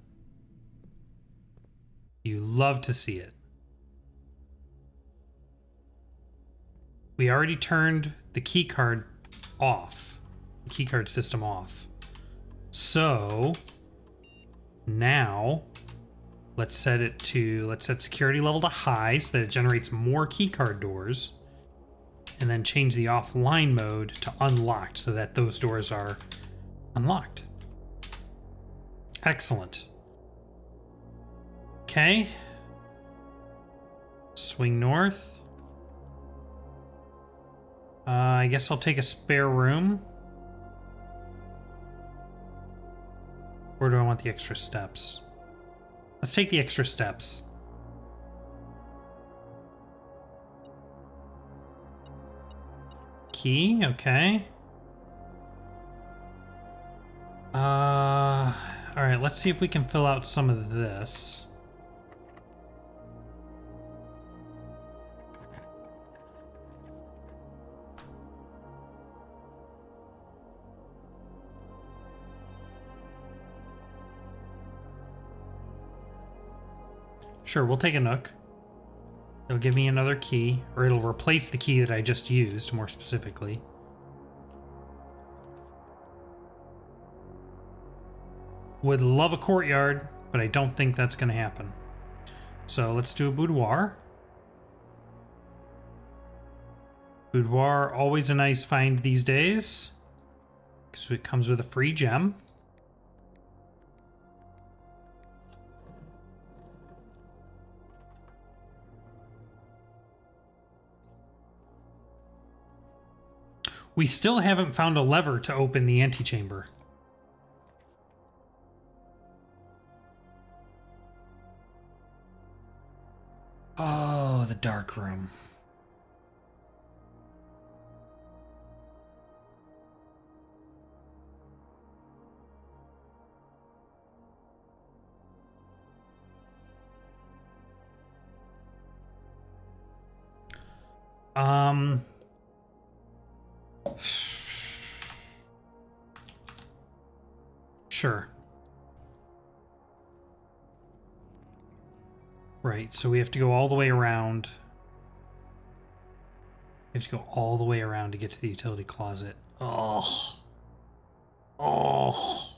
You love to see it. We already turned the key card off. The key card system off. So now let's set security level to high so that it generates more key card doors. And then change the offline mode to unlocked so that those doors are unlocked. Excellent. Okay. Swing north. I guess I'll take a spare room. Or do I want the extra steps? Let's take the extra steps. Key, okay. Alright, let's see if we can fill out some of this. Sure, we'll take a nook. It'll give me another key, or it'll replace the key that I just used, more specifically. Would love a courtyard, but I don't think that's going to happen. So let's do a boudoir. Boudoir, always a nice find these days, because it comes with a free gem. We still haven't found a lever to open the antechamber. Oh, the dark room. Sure. Right, so we have to go all the way around. We have to go all the way around to get to the utility closet. Oh. Oh.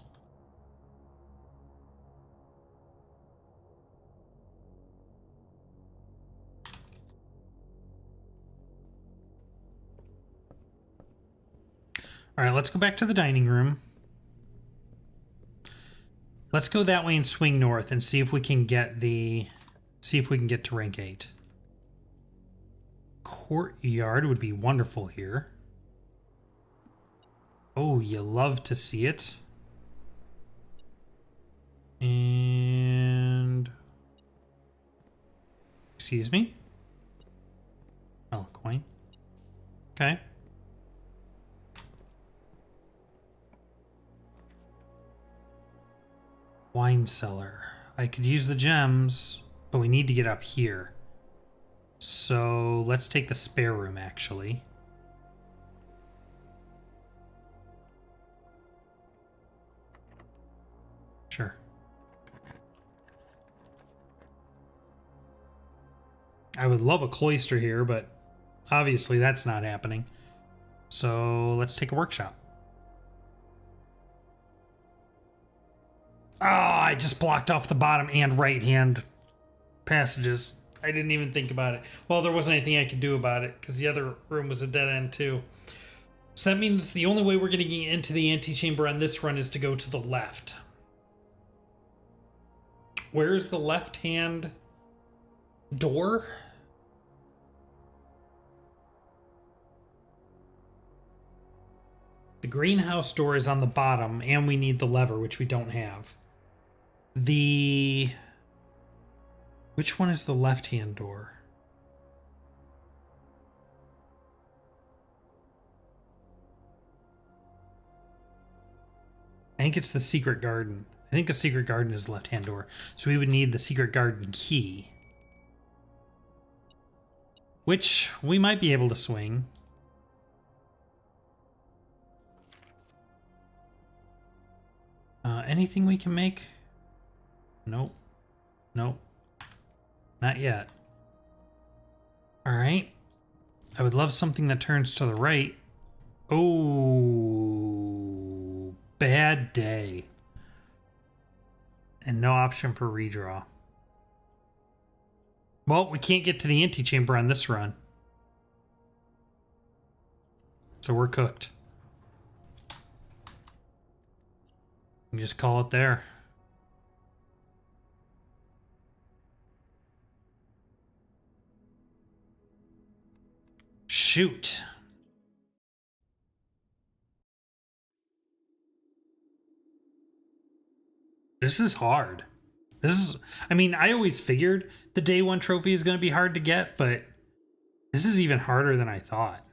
All right, let's go back to the dining room. Let's go that way and swing north and see if we can get to rank 8. Courtyard would be wonderful here. Oh, you love to see it. And excuse me. Oh, coin. Okay. Wine cellar. I could use the gems, but we need to get up here. So let's take the spare room, actually. Sure. I would love a cloister here, but obviously that's not happening. So let's take a workshop. Oh, I just blocked off the bottom and right hand passages. I didn't even think about it. Well, there wasn't anything I could do about it because the other room was a dead end too. So that means the only way we're getting into the antechamber on this run is to go to the left. Where's the left hand door? The greenhouse door is on the bottom, and we need the lever, which we don't have. Which one is the left-hand door? I think it's the secret garden. I think the secret garden is the left-hand door. So we would need the secret garden key. Which we might be able to swing. Anything we can make? Nope. Nope. Not yet. Alright. I would love something that turns to the right. Oh, bad day. And no option for redraw. Well, we can't get to the antechamber on this run. So we're cooked. We just call it there. Shoot. This is hard. I mean, I always figured the day 1 trophy is going to be hard to get, but this is even harder than I thought.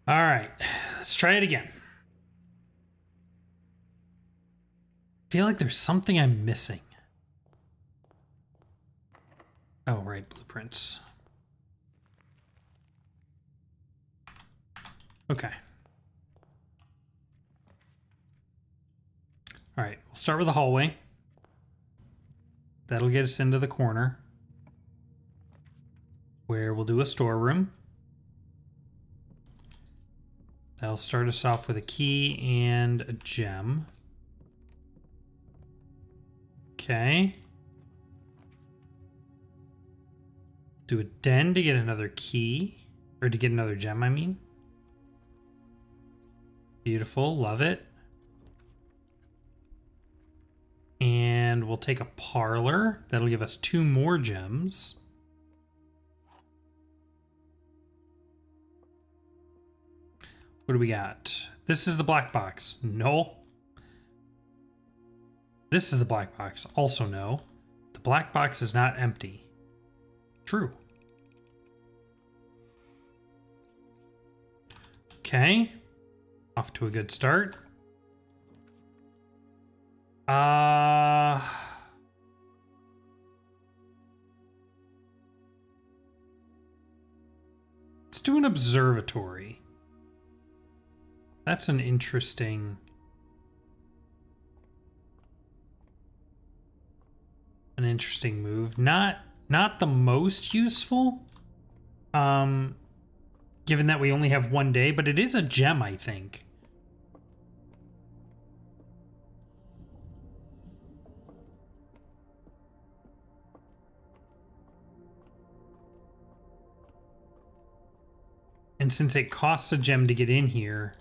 All right, let's try it again. I feel like there's something I'm missing. Oh, right, blueprints. Okay. All right, we'll start with the hallway. That'll get us into the corner, where we'll do a storeroom. That'll start us off with a key and a gem. Okay. Do a den to get another key. Or to get another gem, I mean. Beautiful, love it. And we'll take a parlor. That'll give us 2 more gems. What do we got? This is the black box. No. This is the black box. Also no. The black box is not empty. True. Okay. Off to a good start. Let's do an observatory. That's an interesting... an interesting move. Not the most useful, given that we only have 1 day, but it is a gem, I think. And since it costs a gem to get in here,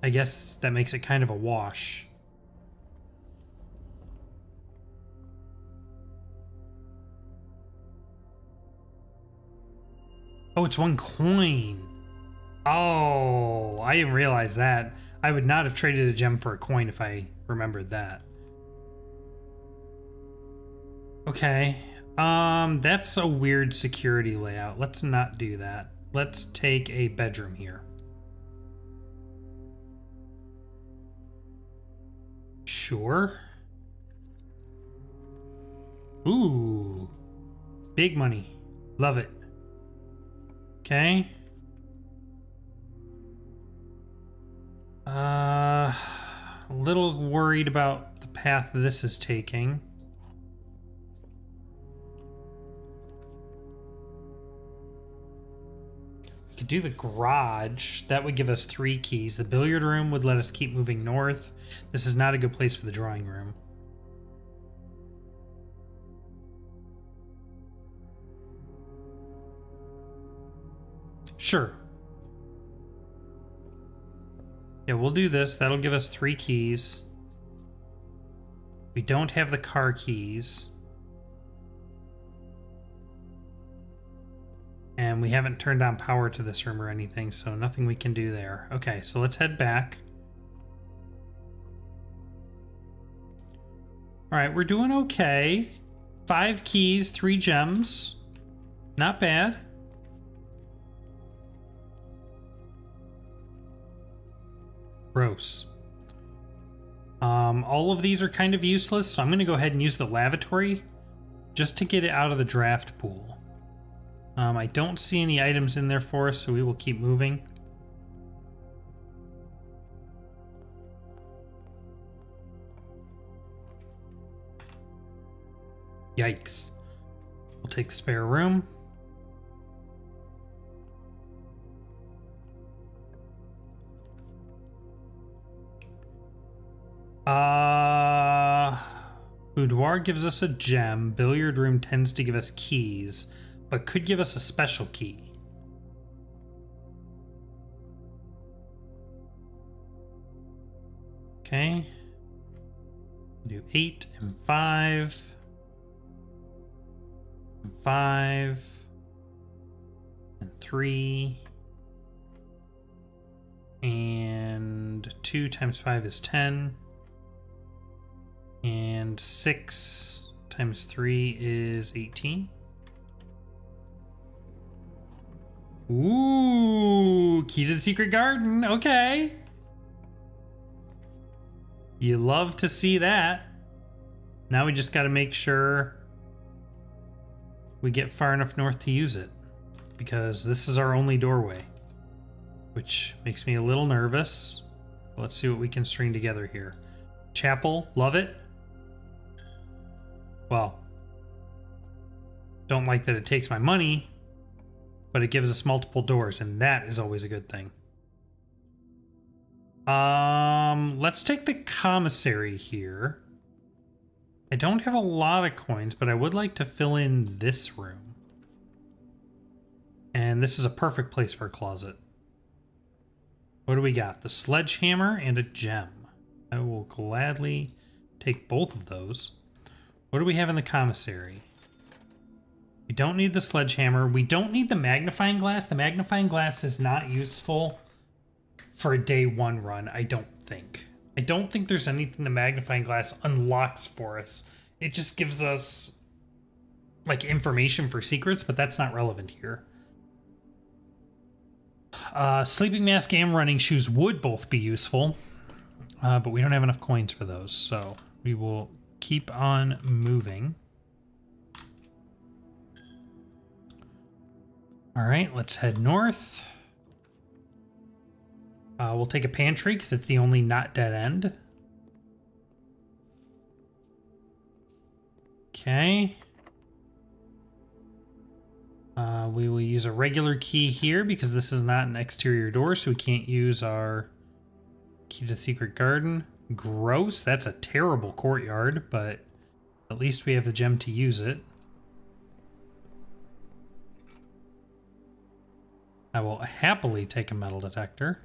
I guess that makes it kind of a wash. Oh, it's 1 coin. Oh, I didn't realize that. I would not have traded a gem for a coin if I remembered that. Okay. That's a weird security layout. Let's not do that. Let's take a bedroom here. Sure. Ooh. Big money. Love it. Okay. A little worried about the path this is taking. We could do the garage. That would give us 3 keys. The billiard room would let us keep moving north. This is not a good place for the drawing room. Sure. Yeah, we'll do this. That'll give us 3 keys. We don't have the car keys. And we haven't turned on power to this room or anything, so nothing we can do there. Okay, so let's head back. Alright, we're doing okay. 5 keys, 3 gems. Not bad. Gross. All of these are kind of useless, so I'm going to go ahead and use the lavatory just to get it out of the draft pool. I don't see any items in there for us, so we will keep moving. Yikes. We'll take the spare room. Boudoir gives us a gem. Billiard room tends to give us keys, but could give us a special key. Okay. Do 8 and 5. And 5. And 3. And 2 times 5 is 10. And 6 times 3 is 18. Ooh, key to the secret garden. Okay. You love to see that. Now we just got to make sure we get far enough north to use it, because this is our only doorway, which makes me a little nervous. Let's see what we can string together here. Chapel, love it. Well, don't like that it takes my money, but it gives us multiple doors, and that is always a good thing. Let's take the commissary here. I don't have a lot of coins, but I would like to fill in this room. And this is a perfect place for a closet. What do we got? The sledgehammer and a gem. I will gladly take both of those. What do we have in the commissary? We don't need the sledgehammer. We don't need the magnifying glass. The magnifying glass is not useful for a day 1 run, I don't think. I don't think there's anything the magnifying glass unlocks for us. It just gives us like information for secrets, but that's not relevant here. Sleeping mask and running shoes would both be useful, but we don't have enough coins for those, so we will keep on moving. All right, let's head north. We'll take a pantry because it's the only not dead end. Okay. We will use a regular key here because this is not an exterior door, so we can't use our key to the secret garden. Gross. That's a terrible courtyard, but at least we have the gem to use it. I will happily take a metal detector.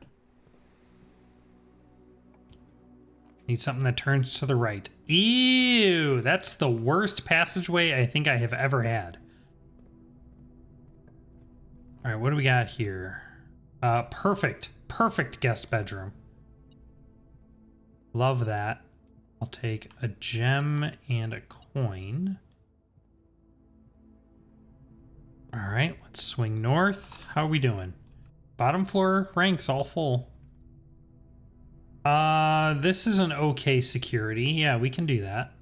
Need something that turns to the right. Ew! That's the worst passageway I think I have ever had. Alright, what do we got here? Perfect. Perfect guest bedroom. Love that. I'll take a gem and a coin. Alright, let's swing north. How are we doing? Bottom floor ranks all full. This is an okay security. Yeah, we can do that.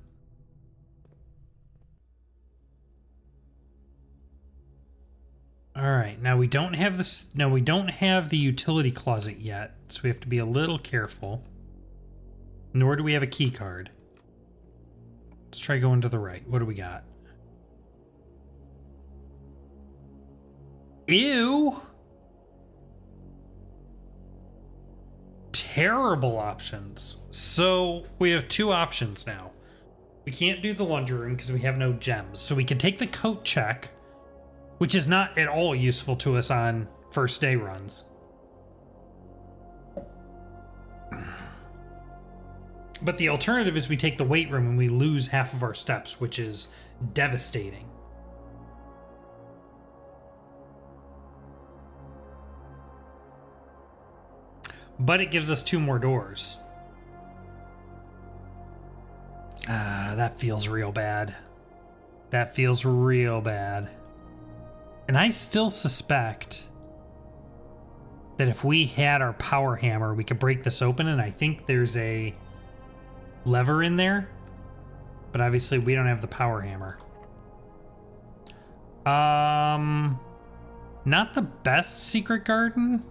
All right, now we don't have this. No, we don't have the utility closet yet, so we have to be a little careful. Nor do we have a key card. Let's try going to the right. What do we got? Ew! Terrible options. So we have two options now. We can't do the laundry room because we have no gems. So we can take the coat check, which is not at all useful to us on first day runs. But the alternative is we take the weight room and we lose half of our steps, which is devastating. But it gives us two more doors. That feels real bad. That feels real bad. And I still suspect that if we had our power hammer, we could break this open, and I think there's a lever in there. But obviously we don't have the power hammer. Not the best secret garden.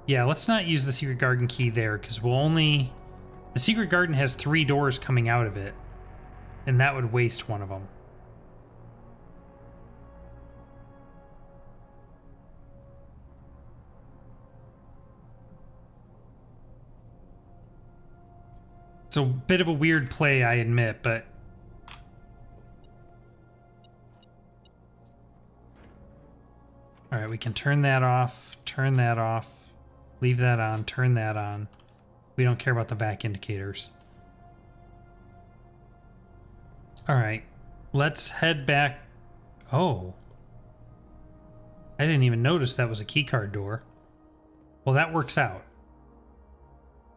Yeah, let's not use the secret garden key there, because we'll only... The secret garden has 3 doors coming out of it, and that would waste one of them. It's a bit of a weird play, I admit, but... Alright, we can turn that off, leave that on, turn that on. We don't care about the vac indicators. Alright, let's head back. Oh. I didn't even notice that was a keycard door. Well, that works out.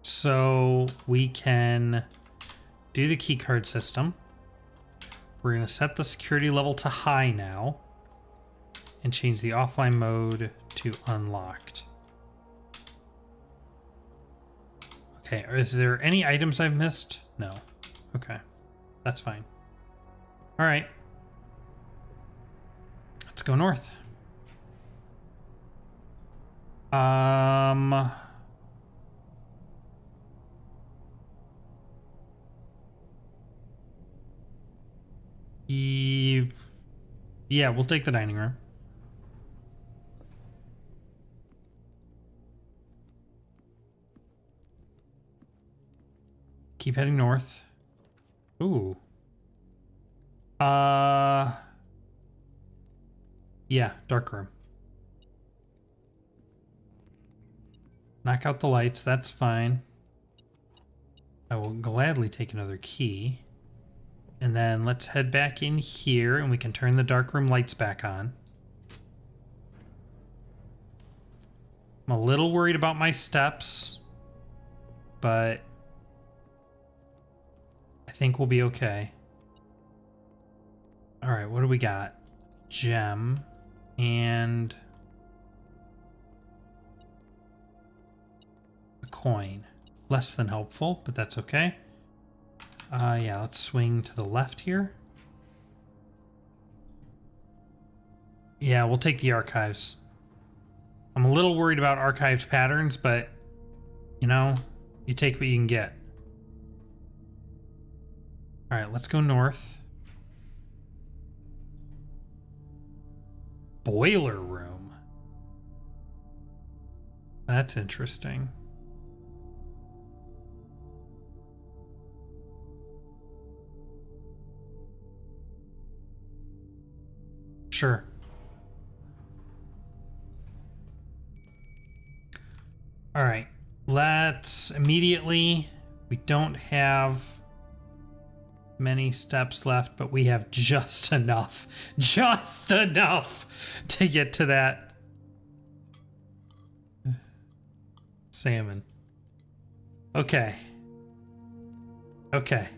So we can do the keycard system. We're going to set the security level to high now and change the offline mode to unlocked. Okay, is there any items I've missed? No. Okay, that's fine. All right. Let's go north. Yeah, we'll take the dining room. Keep heading north. Ooh. Yeah, dark room. Knock out the lights, that's fine. I will gladly take another key. And then let's head back in here and we can turn the darkroom lights back on. I'm a little worried about my steps, but I think we'll be okay. All right, what do we got? Gem and a coin. Less than helpful, but that's okay. Yeah, let's swing to the left here. Yeah, we'll take the archives. I'm a little worried about archived patterns, but, you know, you take what you can get. All right, let's go north. Boiler room. That's interesting. Sure. All right, let's immediately, we don't have many steps left, but we have just enough to get to that salmon. Okay. Okay.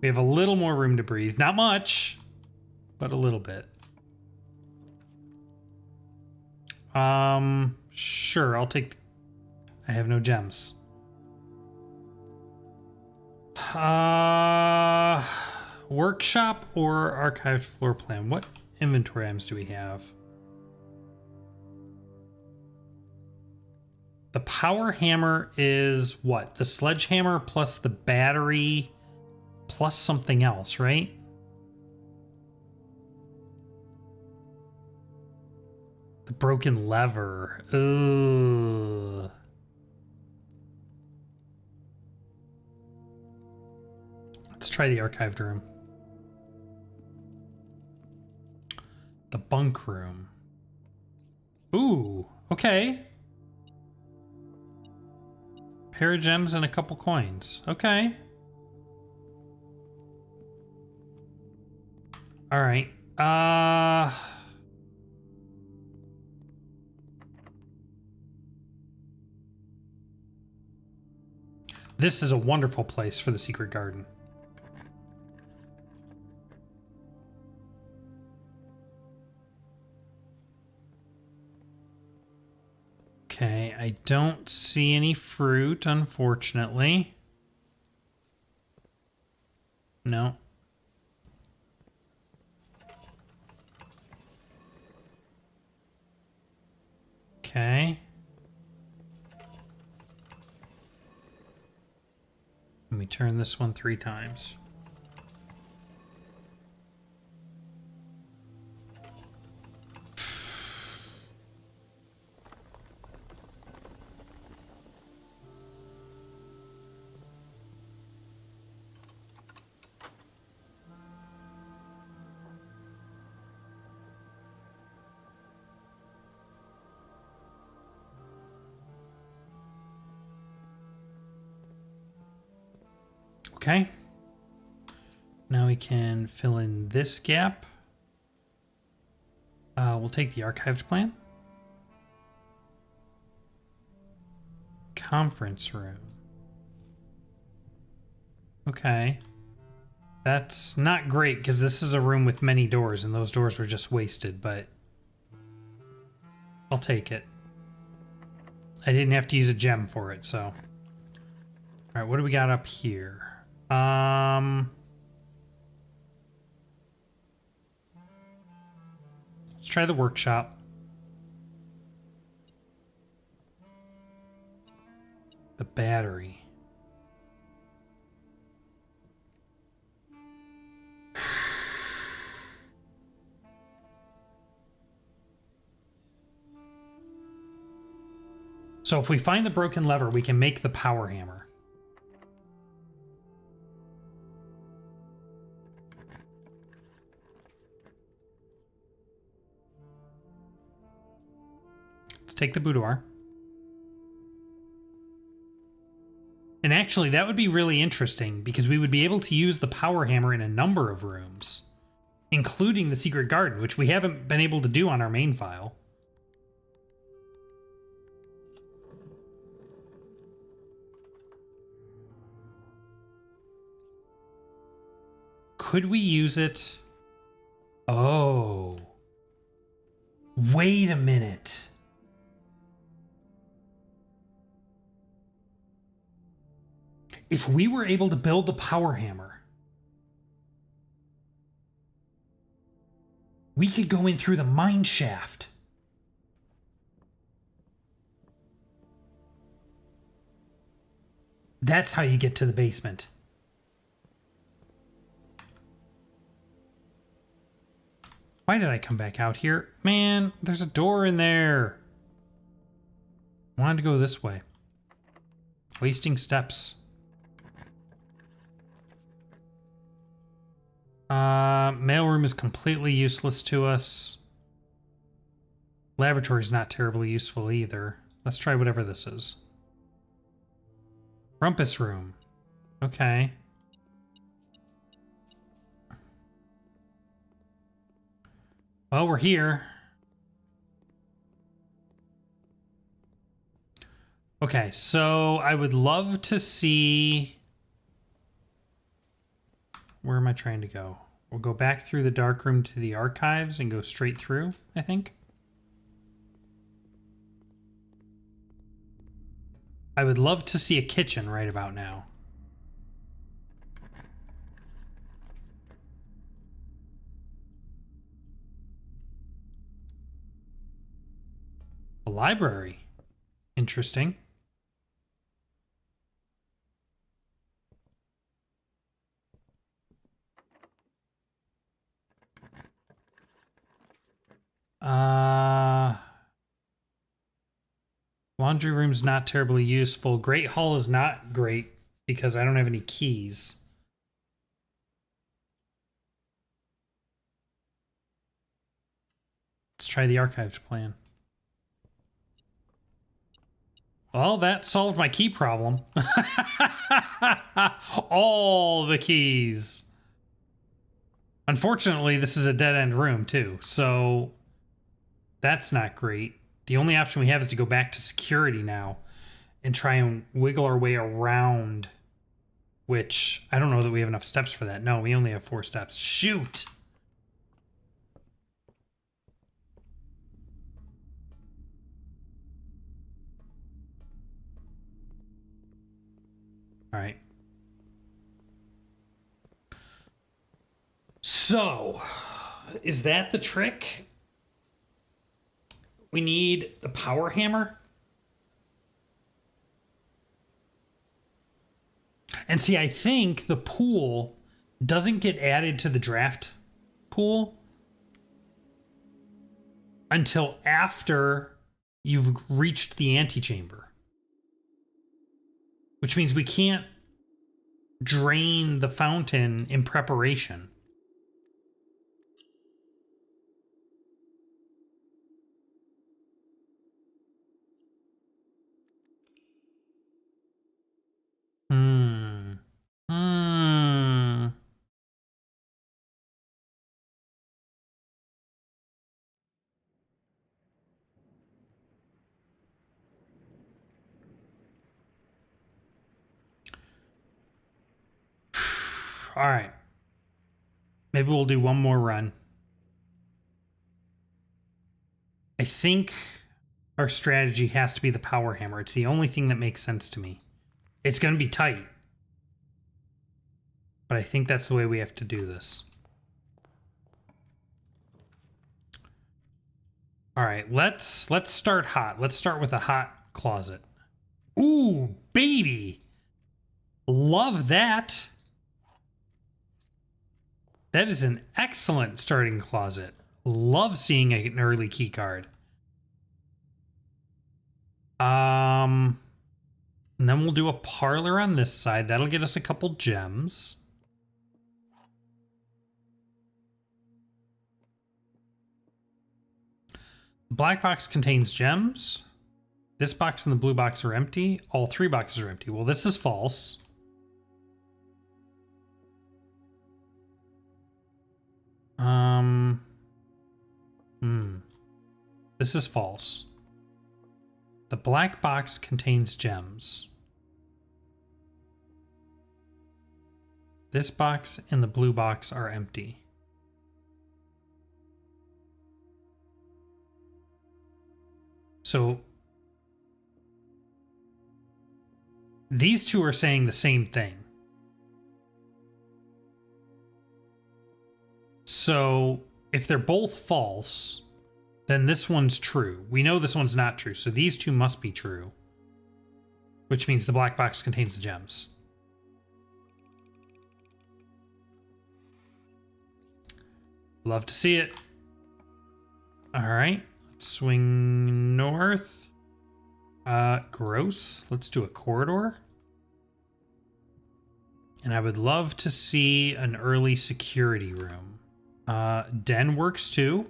We have a little more room to breathe. Not much, but a little bit. Sure, I'll take... I have no gems. Workshop or archived floor plan? What inventory items do we have? The power hammer is what? The sledgehammer plus the battery plus something else, right? The broken lever. Ugh. Let's try the archived room. The bunk room. Ooh, okay. Pair of gems and a couple coins. Okay. All right. This is a wonderful place for the secret garden. Okay, I don't see any fruit, unfortunately. No. Okay. Let me turn this one 3 times. Okay. Now we can fill in this gap. We'll take the archived plan. Conference room. Okay. That's not great because this is a room with many doors and those doors were just wasted, but I'll take it. I didn't have to use a gem for it, so. All right, what do we got up here? Let's try the workshop. The battery. So if we find the broken lever, we can make the power hammer. Let's take the boudoir. And actually, that would be really interesting because we would be able to use the power hammer in a number of rooms, including the secret garden, which we haven't been able to do on our main file. Could we use it? Oh. Wait a minute. If we were able to build the power hammer, we could go in through the mine shaft. That's how you get to the basement. Why did I come back out here? Man, there's a door in there. I wanted to go this way. Wasting steps. Mailroom is completely useless to us. Laboratory is not terribly useful either. Let's try whatever this is. Rumpus room. Okay. Well, we're here. Okay, so I would love to see... Where am I trying to go? We'll go back through the dark room to the archives and go straight through, I think. I would love to see a kitchen right about now. A library. Interesting. Laundry room's not terribly useful. Great Hall is not great because I don't have any keys. Let's try the archived plan. Well, that solved my key problem. All the keys. Unfortunately, this is a dead-end room, too, so that's not great. The only option we have is to go back to security now and try and wiggle our way around, which I don't know that we have enough steps for that. No, we only have 4 steps. Shoot! All right. So, is that the trick? We need the power hammer? And see, I think the pool doesn't get added to the draft pool until after you've reached the antechamber. Which means we can't drain the fountain in preparation. All right. Maybe we'll do one more run. I think our strategy has to be the power hammer. It's the only thing that makes sense to me. It's going to be tight. But I think that's the way we have to do this. All right, let's start hot. Let's start with a hot closet. Ooh, baby. Love that. That is an excellent starting closet. Love seeing an early key card. And then we'll do a parlor on this side. That'll get us a couple gems. The black box contains gems. This box and the blue box are empty. All 3 boxes are empty. Well, this is false. This is false. The black box contains gems. This box and the blue box are empty. So these two are saying the same thing. So if they're both false, then this one's true. We know this one's not true, so these two must be true. Which means the black box contains the gems. Love to see it. All right. Let's swing north. Gross. Let's do a corridor. And I would love to see an early security room. Den works too.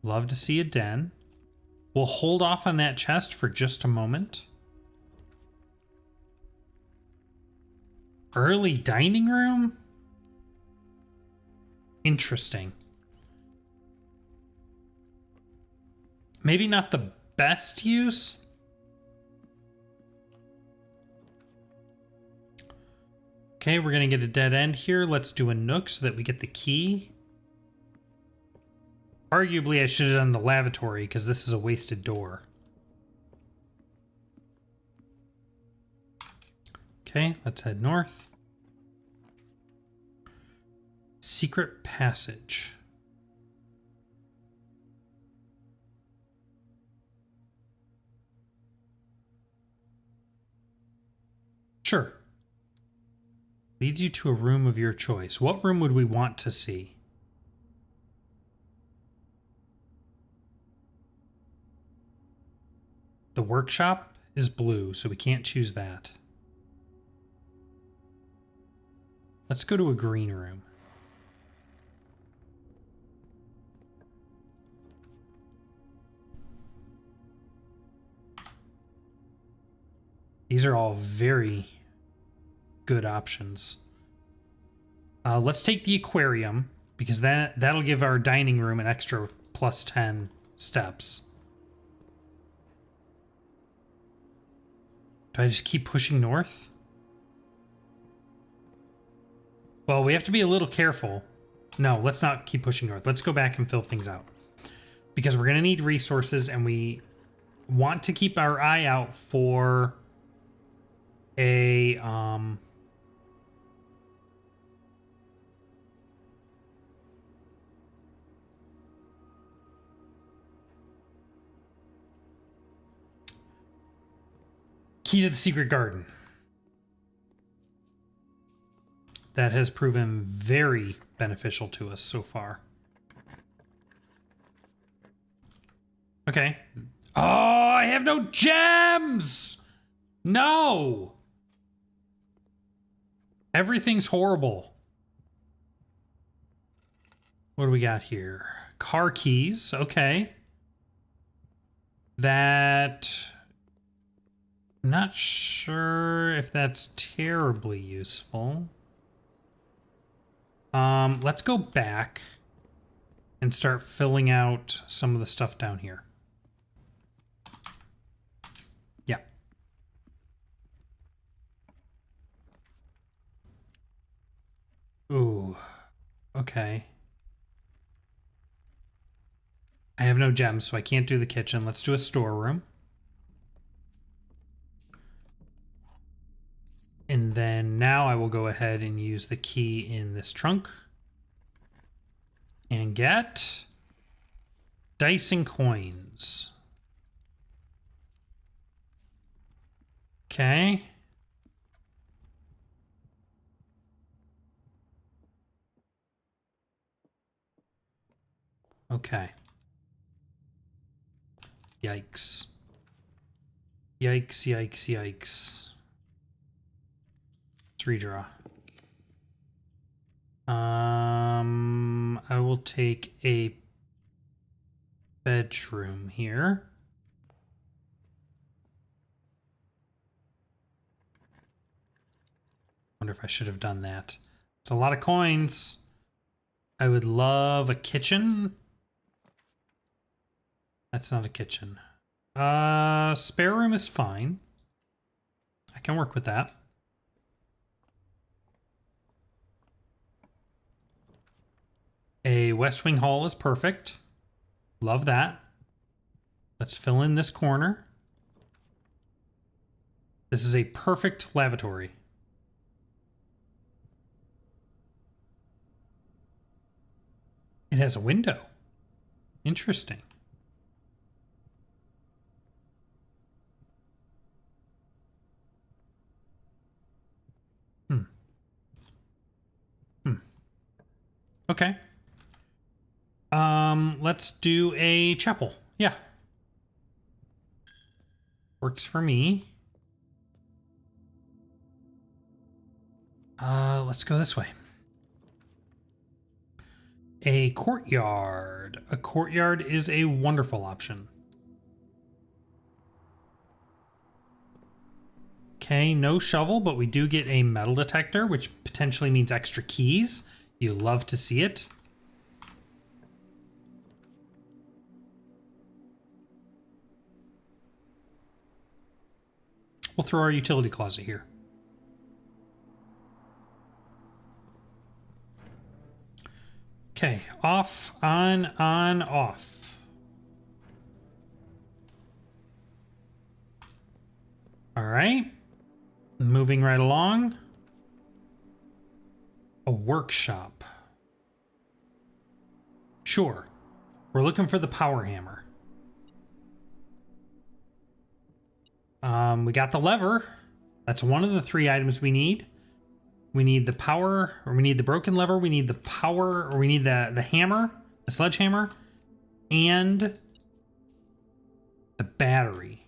Love to see a den. We'll hold off on that chest for just a moment. Early dining room? Interesting. Maybe not the best use. Okay, we're going to get a dead end here. Let's do a nook so that we get the key. Arguably, I should have done the lavatory because this is a wasted door. Okay, let's head north. Secret passage. Sure. Leads you to a room of your choice. What room would we want to see? The workshop is blue, so we can't choose that. Let's go to a green room. These are all very good options. Let's take the aquarium, because that'll give our dining room an extra plus 10 steps. Do I just keep pushing north? Well, we have to be a little careful. No, let's not keep pushing north. Let's go back and fill things out. Because we're going to need resources, and we want to keep our eye out for a... key to the secret garden. That has proven very beneficial to us so far. Okay. Oh, I have no gems! No! Everything's horrible. What do we got here? Car keys. Okay. That... not sure if that's terribly useful. Let's go back and start filling out some of the stuff down here. Yeah. Ooh. Okay. I have no gems, so I can't do the kitchen. Let's do a storeroom. And then now I will go ahead and use the key in this trunk. And get dice and coins. Okay. Okay. Yikes. Yikes, yikes, yikes. Let's redraw. I will take a bedroom here. Wonder if I should have done that. It's a lot of coins. I would love a kitchen. That's not a kitchen. Spare room is fine. I can work with that. A West Wing Hall is perfect. Love that. Let's fill in this corner. This is a perfect lavatory. It has a window. Interesting. Hmm. Okay. Let's do a chapel. Yeah. Works for me. Let's go this way. A courtyard. A courtyard is a wonderful option. Okay, no shovel, but we do get a metal detector, which potentially means extra keys. You love to see it. We'll throw our utility closet here. Okay, off, on, off. All right. Moving right along. A workshop. Sure. We're looking for the power hammer. We got the lever. That's one of the 3 items we need. We need the power, or we need the broken lever. We need the power, or we need the hammer, the sledgehammer, and the battery.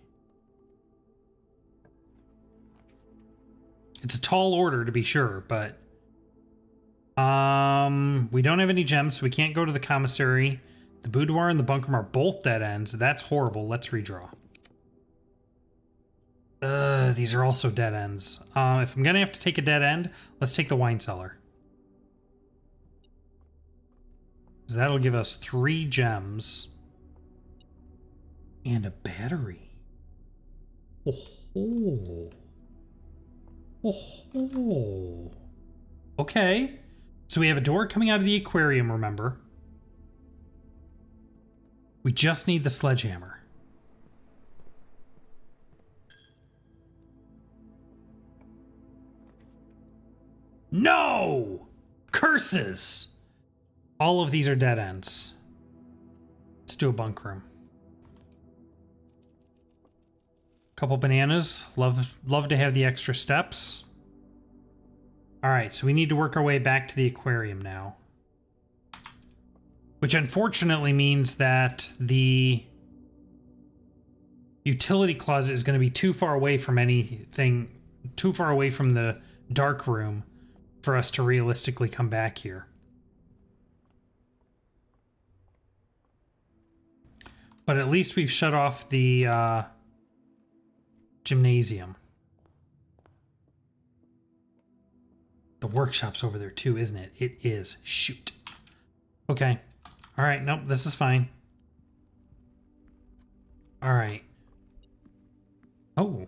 It's a tall order to be sure, but we don't have any gems, so we can't go to the commissary. The boudoir and the bunker are both dead ends. That's horrible. Let's redraw. These are also dead ends. If I'm gonna have to take a dead end, let's take the wine cellar. So that'll give us 3 gems. And a battery. Oh. Oh. Okay. So we have a door coming out of the aquarium, remember? We just need the sledgehammer. No! Curses! All of these are dead ends. Let's do a bunk room. Couple bananas. Love to have the extra steps. Alright, so we need to work our way back to the aquarium now. Which unfortunately means that the utility closet is going to be too far away from anything, too far away from the dark room for us to realistically come back here. But at least we've shut off the gymnasium. The workshop's over there too, isn't it? It is. Shoot. Okay. All right. Nope. This is fine. All right. Oh.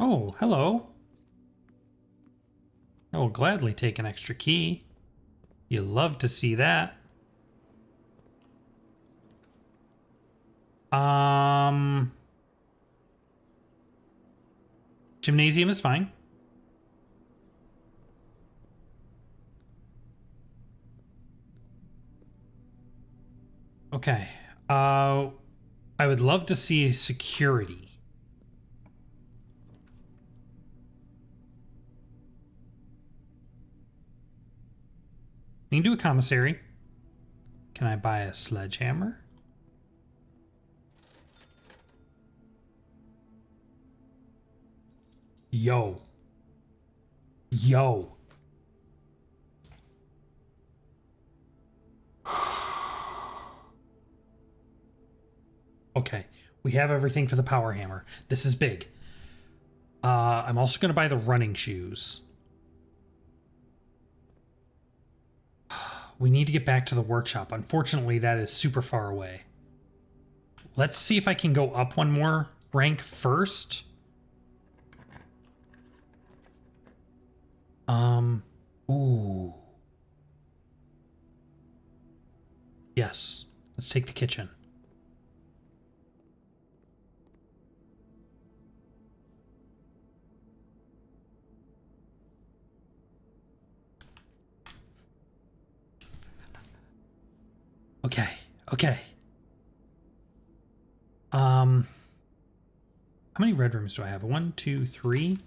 Oh, hello. I will gladly take an extra key. You love to see that. Gymnasium is fine. Okay. I would love to see security. We can do a commissary. Can I buy a sledgehammer? Yo. Yo. Okay, we have everything for the power hammer. This is big. I'm also going to buy the running shoes. We need to get back to the workshop. Unfortunately, that is super far away. Let's see if I can go up one more rank first. Ooh. Yes, let's take the kitchen. Okay, okay. How many red rooms do I have? 1, 2, 3.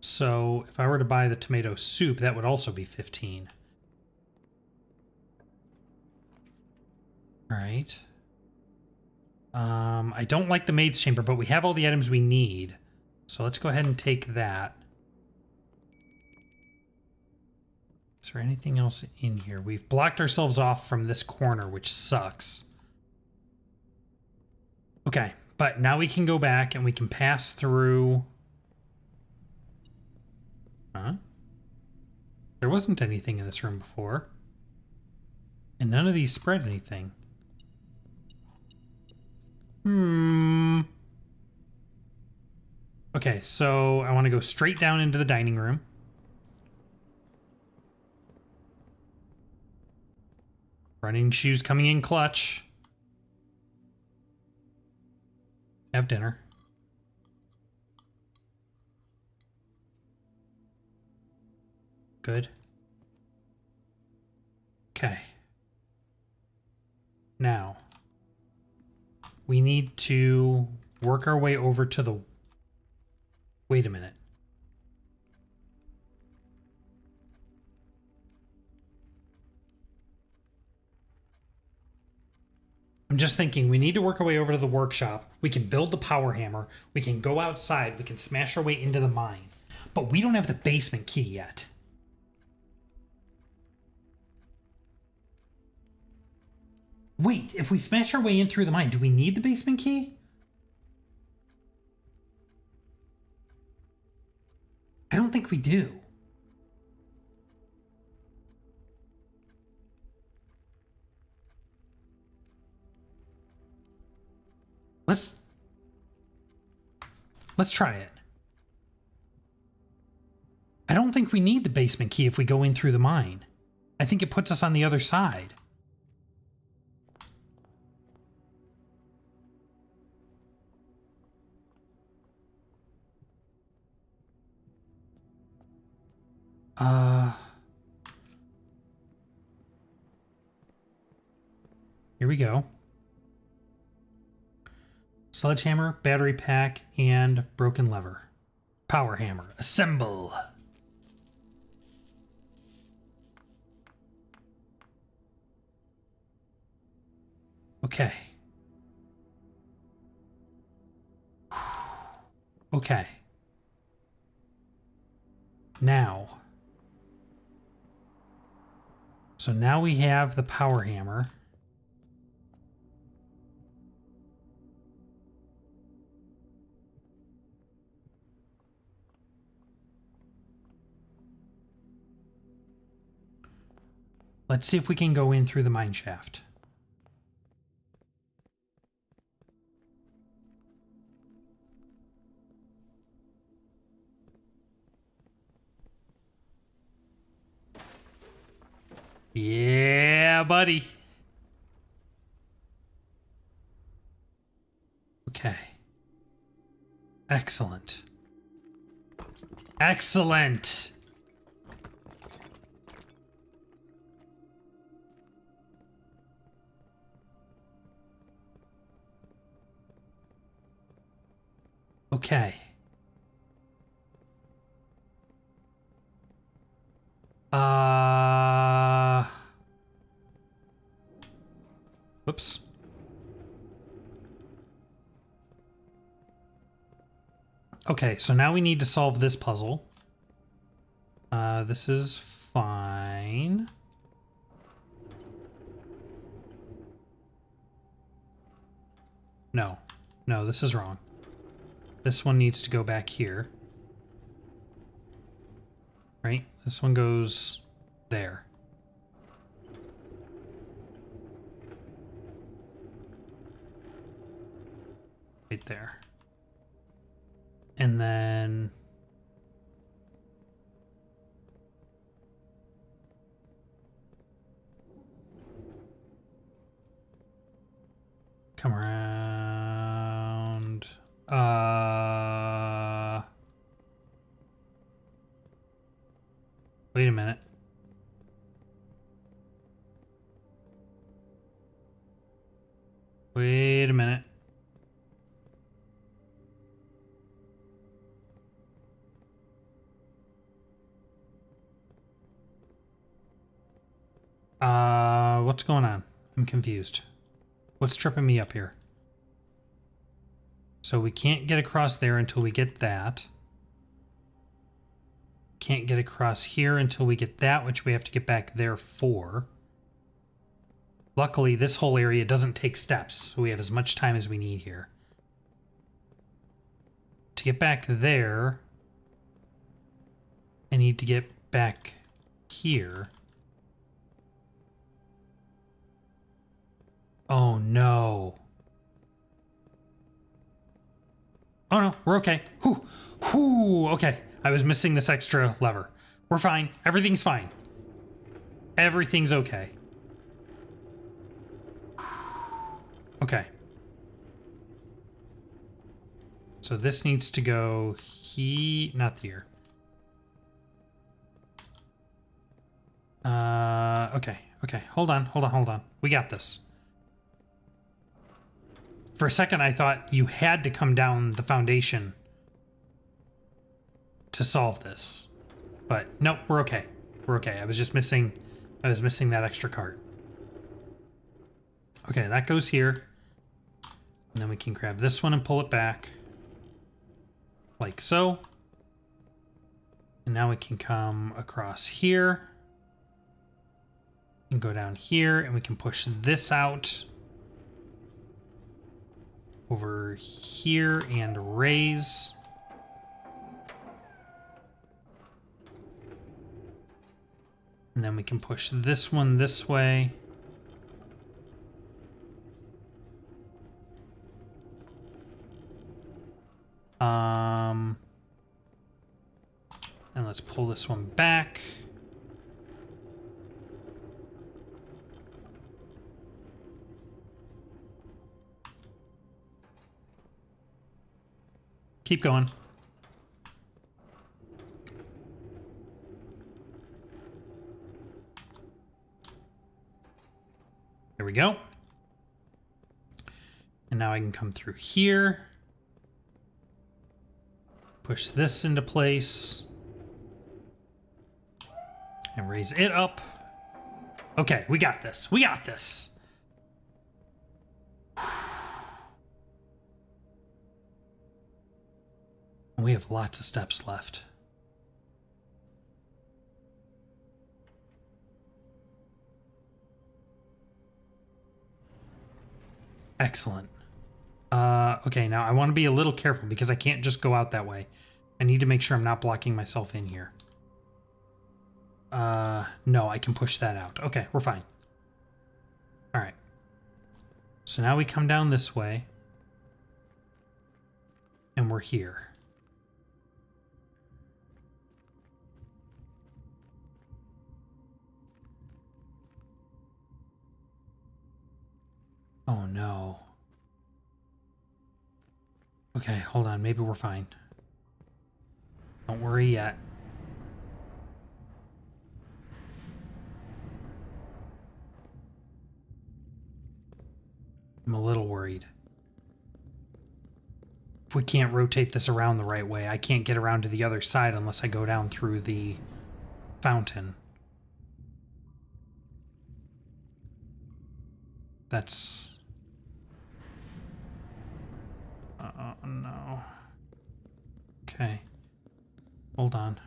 So if I were to buy the tomato soup, that would also be 15. All right. I don't like the maid's chamber, but we have all the items we need. So let's go ahead and take that. Is there anything else in here? We've blocked ourselves off from this corner, which sucks. Okay, but now we can go back and we can pass through... Huh? There wasn't anything in this room before. And none of these spread anything. Okay, so I want to go straight down into the dining room. Running shoes coming in clutch. Have dinner. Good. Okay. Now, we need to work our way over to the... Wait a minute. I'm just thinking, we need to work our way over to the workshop. We can build the power hammer. We can go outside. We can smash our way into the mine. But we don't have the basement key yet. Wait, if we smash our way in through the mine, do we need the basement key? I don't think we do. Let's try it. I don't think we need the basement key if we go in through the mine. I think it puts us on the other side. Here we go. Sledgehammer, battery pack, and broken lever. Power hammer. Assemble. Okay. Okay. Now. So now we have the power hammer. Let's see if we can go in through the mine shaft. Yeah, buddy. Okay. Excellent. Excellent. Okay. Whoops. Okay, so now we need to solve this puzzle. This is fine. No. No, this is wrong. This one needs to go back here. Right? This one goes there. Right there. And then... come around. Wait a minute. Wait a minute. What's going on? I'm confused. What's tripping me up here? So we can't get across there until we get that. Can't get across here until we get that, which we have to get back there for. Luckily, this whole area doesn't take steps, so we have as much time as we need here. To get back there, I need to get back here. Oh no. Oh no, we're okay. Whew. Whew, okay. I was missing this extra lever. We're fine. Everything's fine. Everything's okay. Okay. So this needs to go not here. Okay. Okay. Hold on. We got this. For a second, I thought you had to come down the foundation to solve this. But nope, we're okay. We're okay. I was missing that extra cart. Okay, that goes here. And then we can grab this one and pull it back. Like so. And now we can come across here. And go down here, and we can push this out. Over here and raise. And then we can push this one this way. And let's pull this one back. Keep going. There we go. And now I can come through here. Push this into place. And raise it up. Okay, we got this. We got this. We have lots of steps left. Excellent. Okay, now I want to be a little careful because I can't just go out that way. I need to make sure I'm not blocking myself in here. No, I can push that out. Okay, we're fine. All right. So now we come down this way. And we're here. Oh no. Okay, hold on. Maybe we're fine. Don't worry yet. I'm a little worried. If we can't rotate this around the right way, I can't get around to the other side unless I go down through the fountain. That's... no. Okay. Hold on.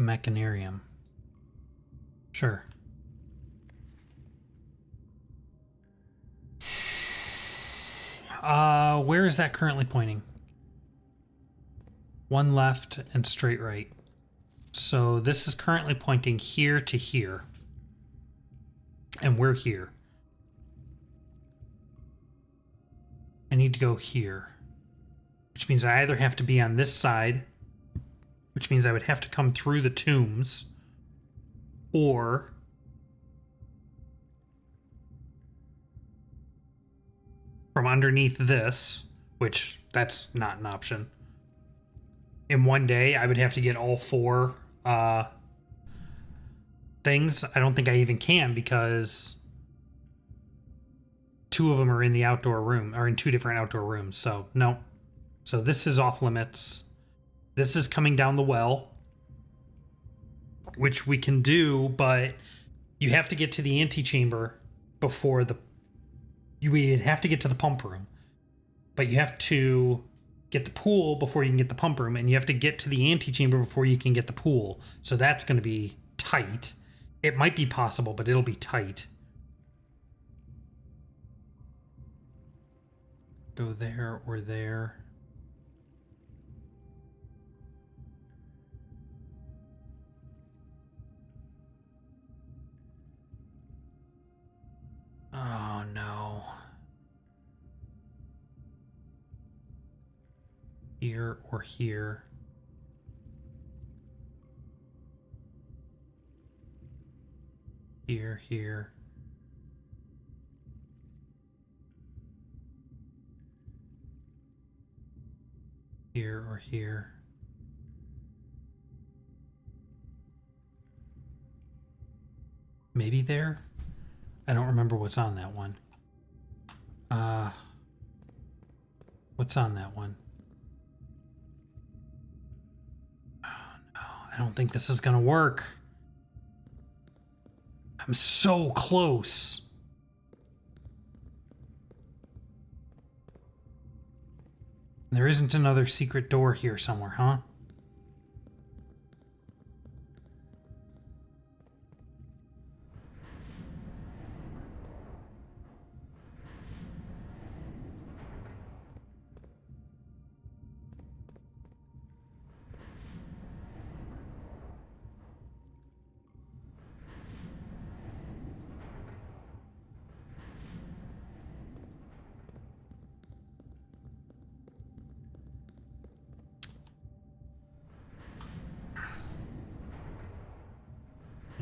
Mechanarium. Sure. Where is that currently pointing? One left and straight right. So this is currently pointing here to here. And we're here. I need to go here. Which means I either have to be on this side, which means I would have to come through the tombs, or from underneath this, which that's not an option. In one day, I would have to get all 4 things. I don't think I even can because 2 of them are in the outdoor room, or in 2 different outdoor rooms. So, no. So this is off limits. This is coming down the well, which we can do, but you have to get to the antechamber before the... We'd have to get to the pump room. But you have to get the pool before you can get the pump room, and you have to get to the antechamber before you can get the pool. So that's going to be tight. It might be possible, but it'll be tight. Go there or there. Oh no. Here or here. Here, here. Here or here. Maybe there? I don't remember what's on that one. What's on that one? Oh no, I don't think this is gonna work. I'm so close. There isn't another secret door here somewhere, huh?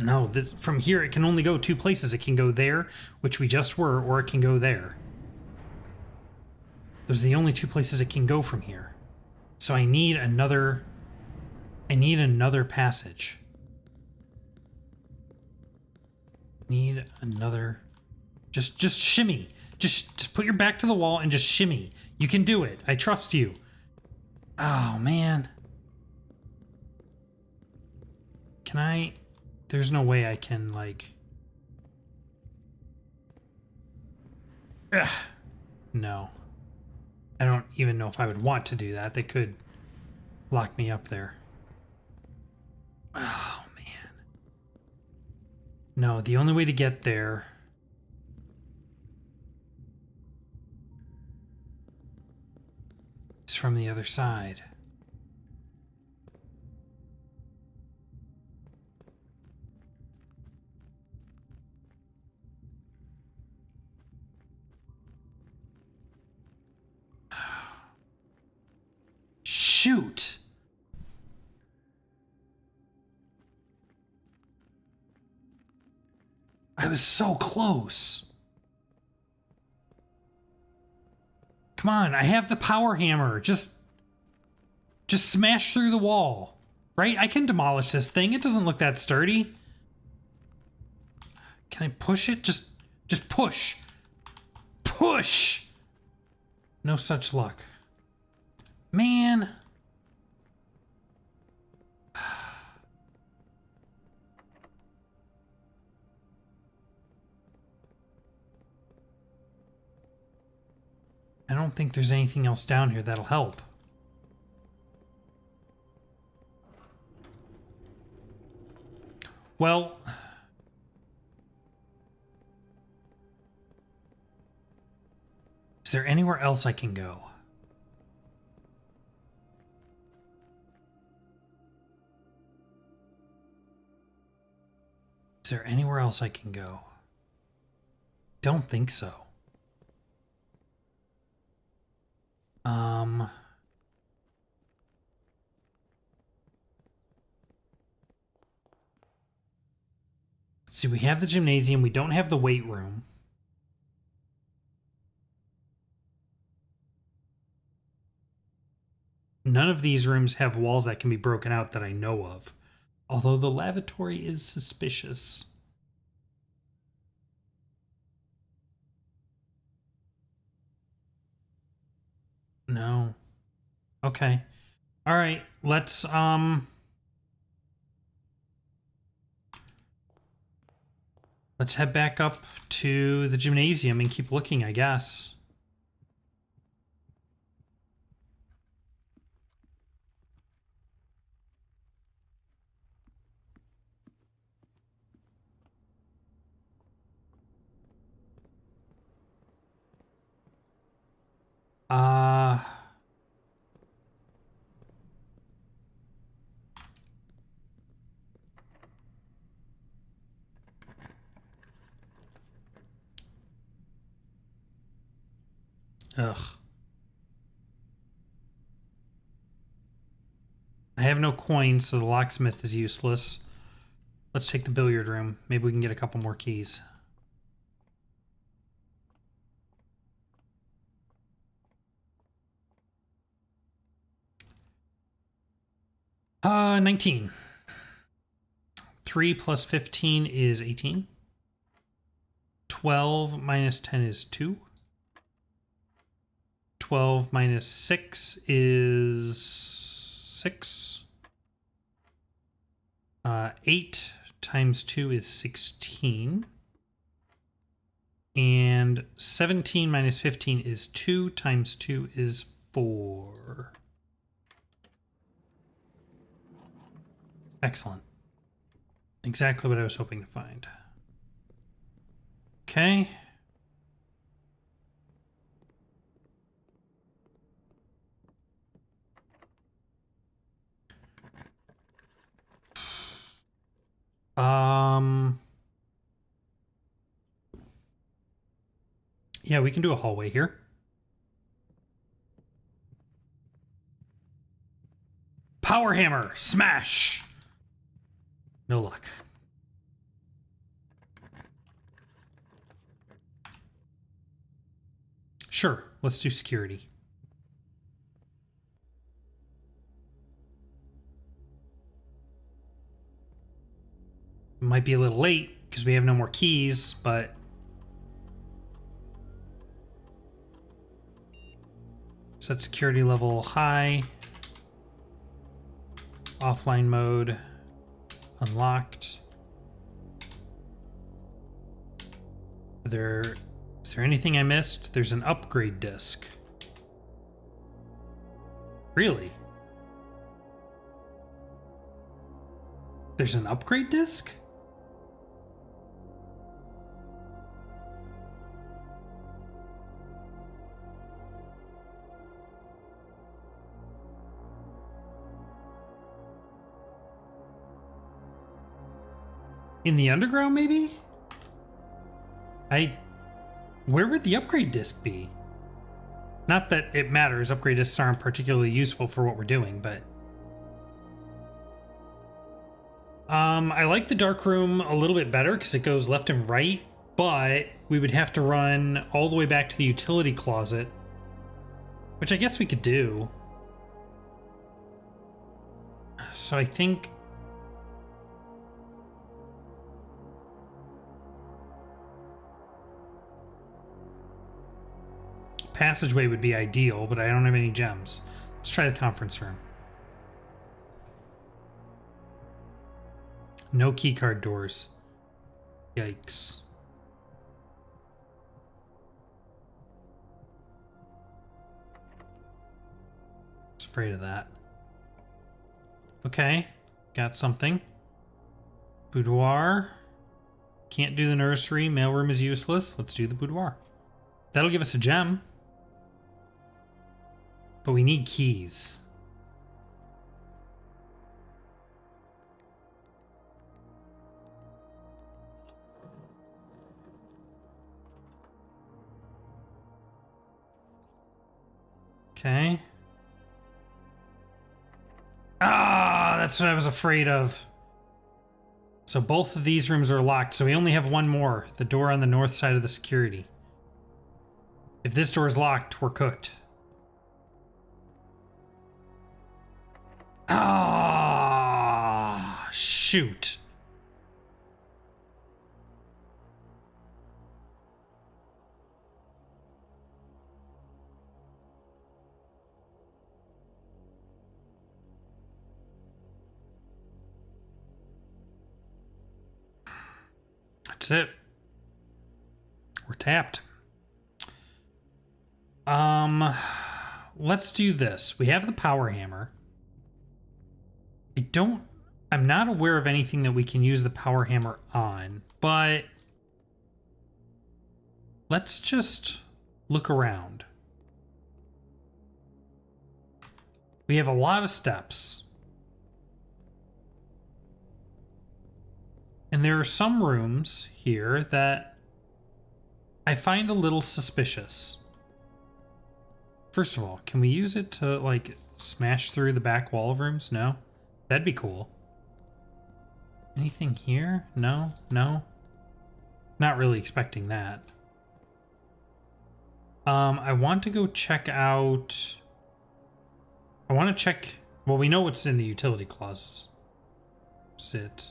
No, this from here it can only go 2 places. It can go there, which we just were, or it can go there. Those are the only 2 places it can go from here. So I need another passage. Need another... Just shimmy. Just put your back to the wall and just shimmy. You can do it. I trust you. Oh, man. Can I... There's no way I can, like... Ugh. No. I don't even know if I would want to do that. They could lock me up there. Oh, man. No, the only way to get there... is from the other side. Shoot! I was so close. Come on, I have the power hammer. Just smash through the wall. Right? I can demolish this thing. It doesn't look that sturdy. Can I push it? Just push. Push! No such luck. Man. I don't think there's anything else down here that'll help. Well... Is there anywhere else I can go? Is there anywhere else I can go? Don't think so. See, we have the gymnasium. We don't have the weight room. None of these rooms have walls that can be broken out that I know of. Although the lavatory is suspicious. No. Okay. All right. Let's head back up to the gymnasium and keep looking, I guess. Uh Ugh. I have no coins, so the locksmith is useless. Let's take the billiard room. Maybe we can get a couple more keys. 19. 3 plus 15 is 18. 12 minus 10 is 2. 12 minus 6 is 6. 8 times 2 is 16. And 17 minus 15 is 2 times 2 is 4. Excellent. Exactly what I was hoping to find. Okay. Yeah, we can do a hallway here. Power hammer, smash. No luck. Sure, let's do security. Might be a little late because we have no more keys, but set security level high. Offline mode unlocked. Is there anything I missed? There's an upgrade disc. Really? There's an upgrade disc? In the underground, maybe? Where would the upgrade disc be? Not that it matters, upgrade discs aren't particularly useful for what we're doing, but... I like the dark room a little bit better because it goes left and right, but we would have to run all the way back to the utility closet, which I guess we could do. So I think... passageway would be ideal, but I don't have any gems. Let's try the conference room. No keycard doors. Yikes. I was afraid of that. Okay, got something. Boudoir. Can't do the nursery. Mailroom is useless. Let's do the boudoir. That'll give us a gem. But we need keys. Okay. Ah, that's what I was afraid of. So both of these rooms are locked, so we only have one more. The door on the north side of the security. If this door is locked, we're cooked. shoot. That's it. We're tapped. Let's do this. We have the power hammer. I'm not aware of anything that we can use the power hammer on, but let's just look around. We have a lot of steps. And there are some rooms here that I find a little suspicious. First of all, can we use it to, like, smash through the back wall of rooms? No? That'd be cool. Anything here? No? No? Not really expecting that. I want to go check out... I want to check... Well, we know what's in the utility closets. Sit.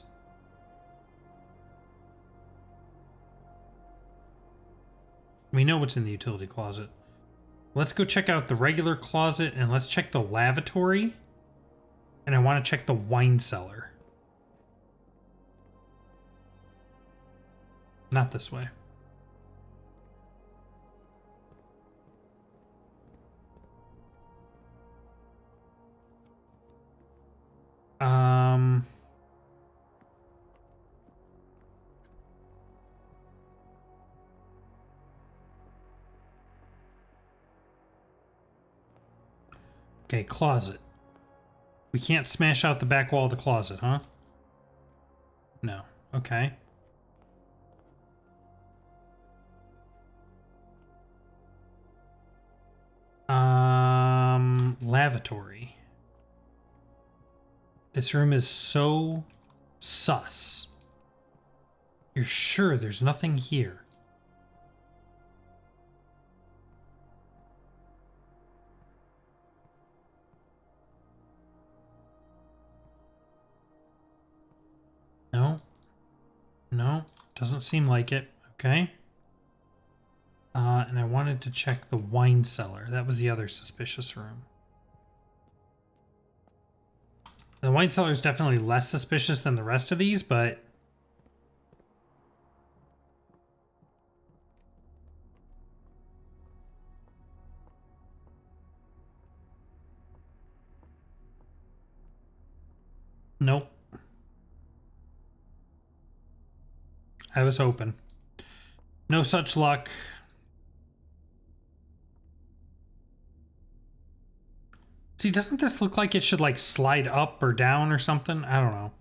We know what's in the utility closet. Let's go check out the regular closet, and let's check the lavatory. And I want to check the wine cellar. Not this way. Okay, closet. We can't smash out the back wall of the closet, huh? No. Okay. Lavatory. This room is so sus. You're sure there's nothing here? No. No. Doesn't seem like it. Okay. And I wanted to check the wine cellar. That was the other suspicious room. The wine cellar is definitely less suspicious than the rest of these, but... Nope. I was hoping. No such luck. See, doesn't this look like it should, like, slide up or down or something? I don't know.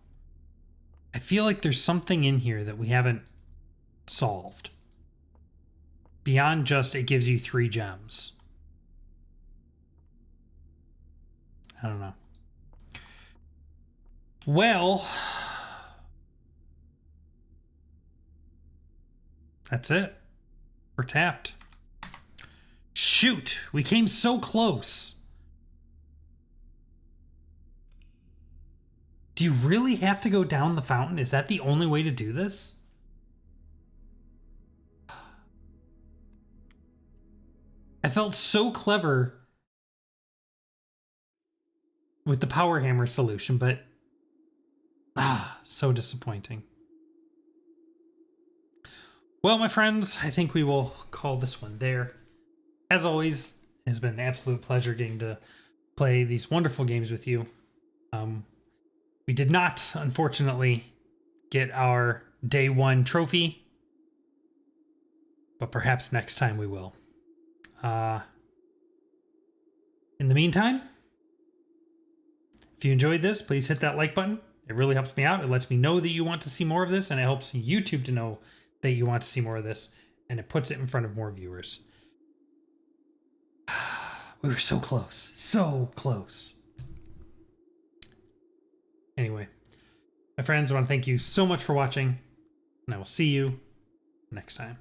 I feel like there's something in here that we haven't solved. Beyond just it gives you 3 gems. I don't know. Well... That's it. We're tapped. Shoot! We came so close. Do you really have to go down the fountain? Is that the only way to do this? I felt so clever with the power hammer solution, but so disappointing. Well, my friends, I think we will call this one there. As always, it has been an absolute pleasure getting to play these wonderful games with you. We did not, unfortunately, get our day 1 trophy, but perhaps next time we will. In the meantime, if you enjoyed this, please hit that like button. It really helps me out. It lets me know that you want to see more of this, and it helps YouTube to know that you want to see more of this, and it puts it in front of more viewers. We were so close. So close. Anyway, my friends, I want to thank you so much for watching, and I will see you next time.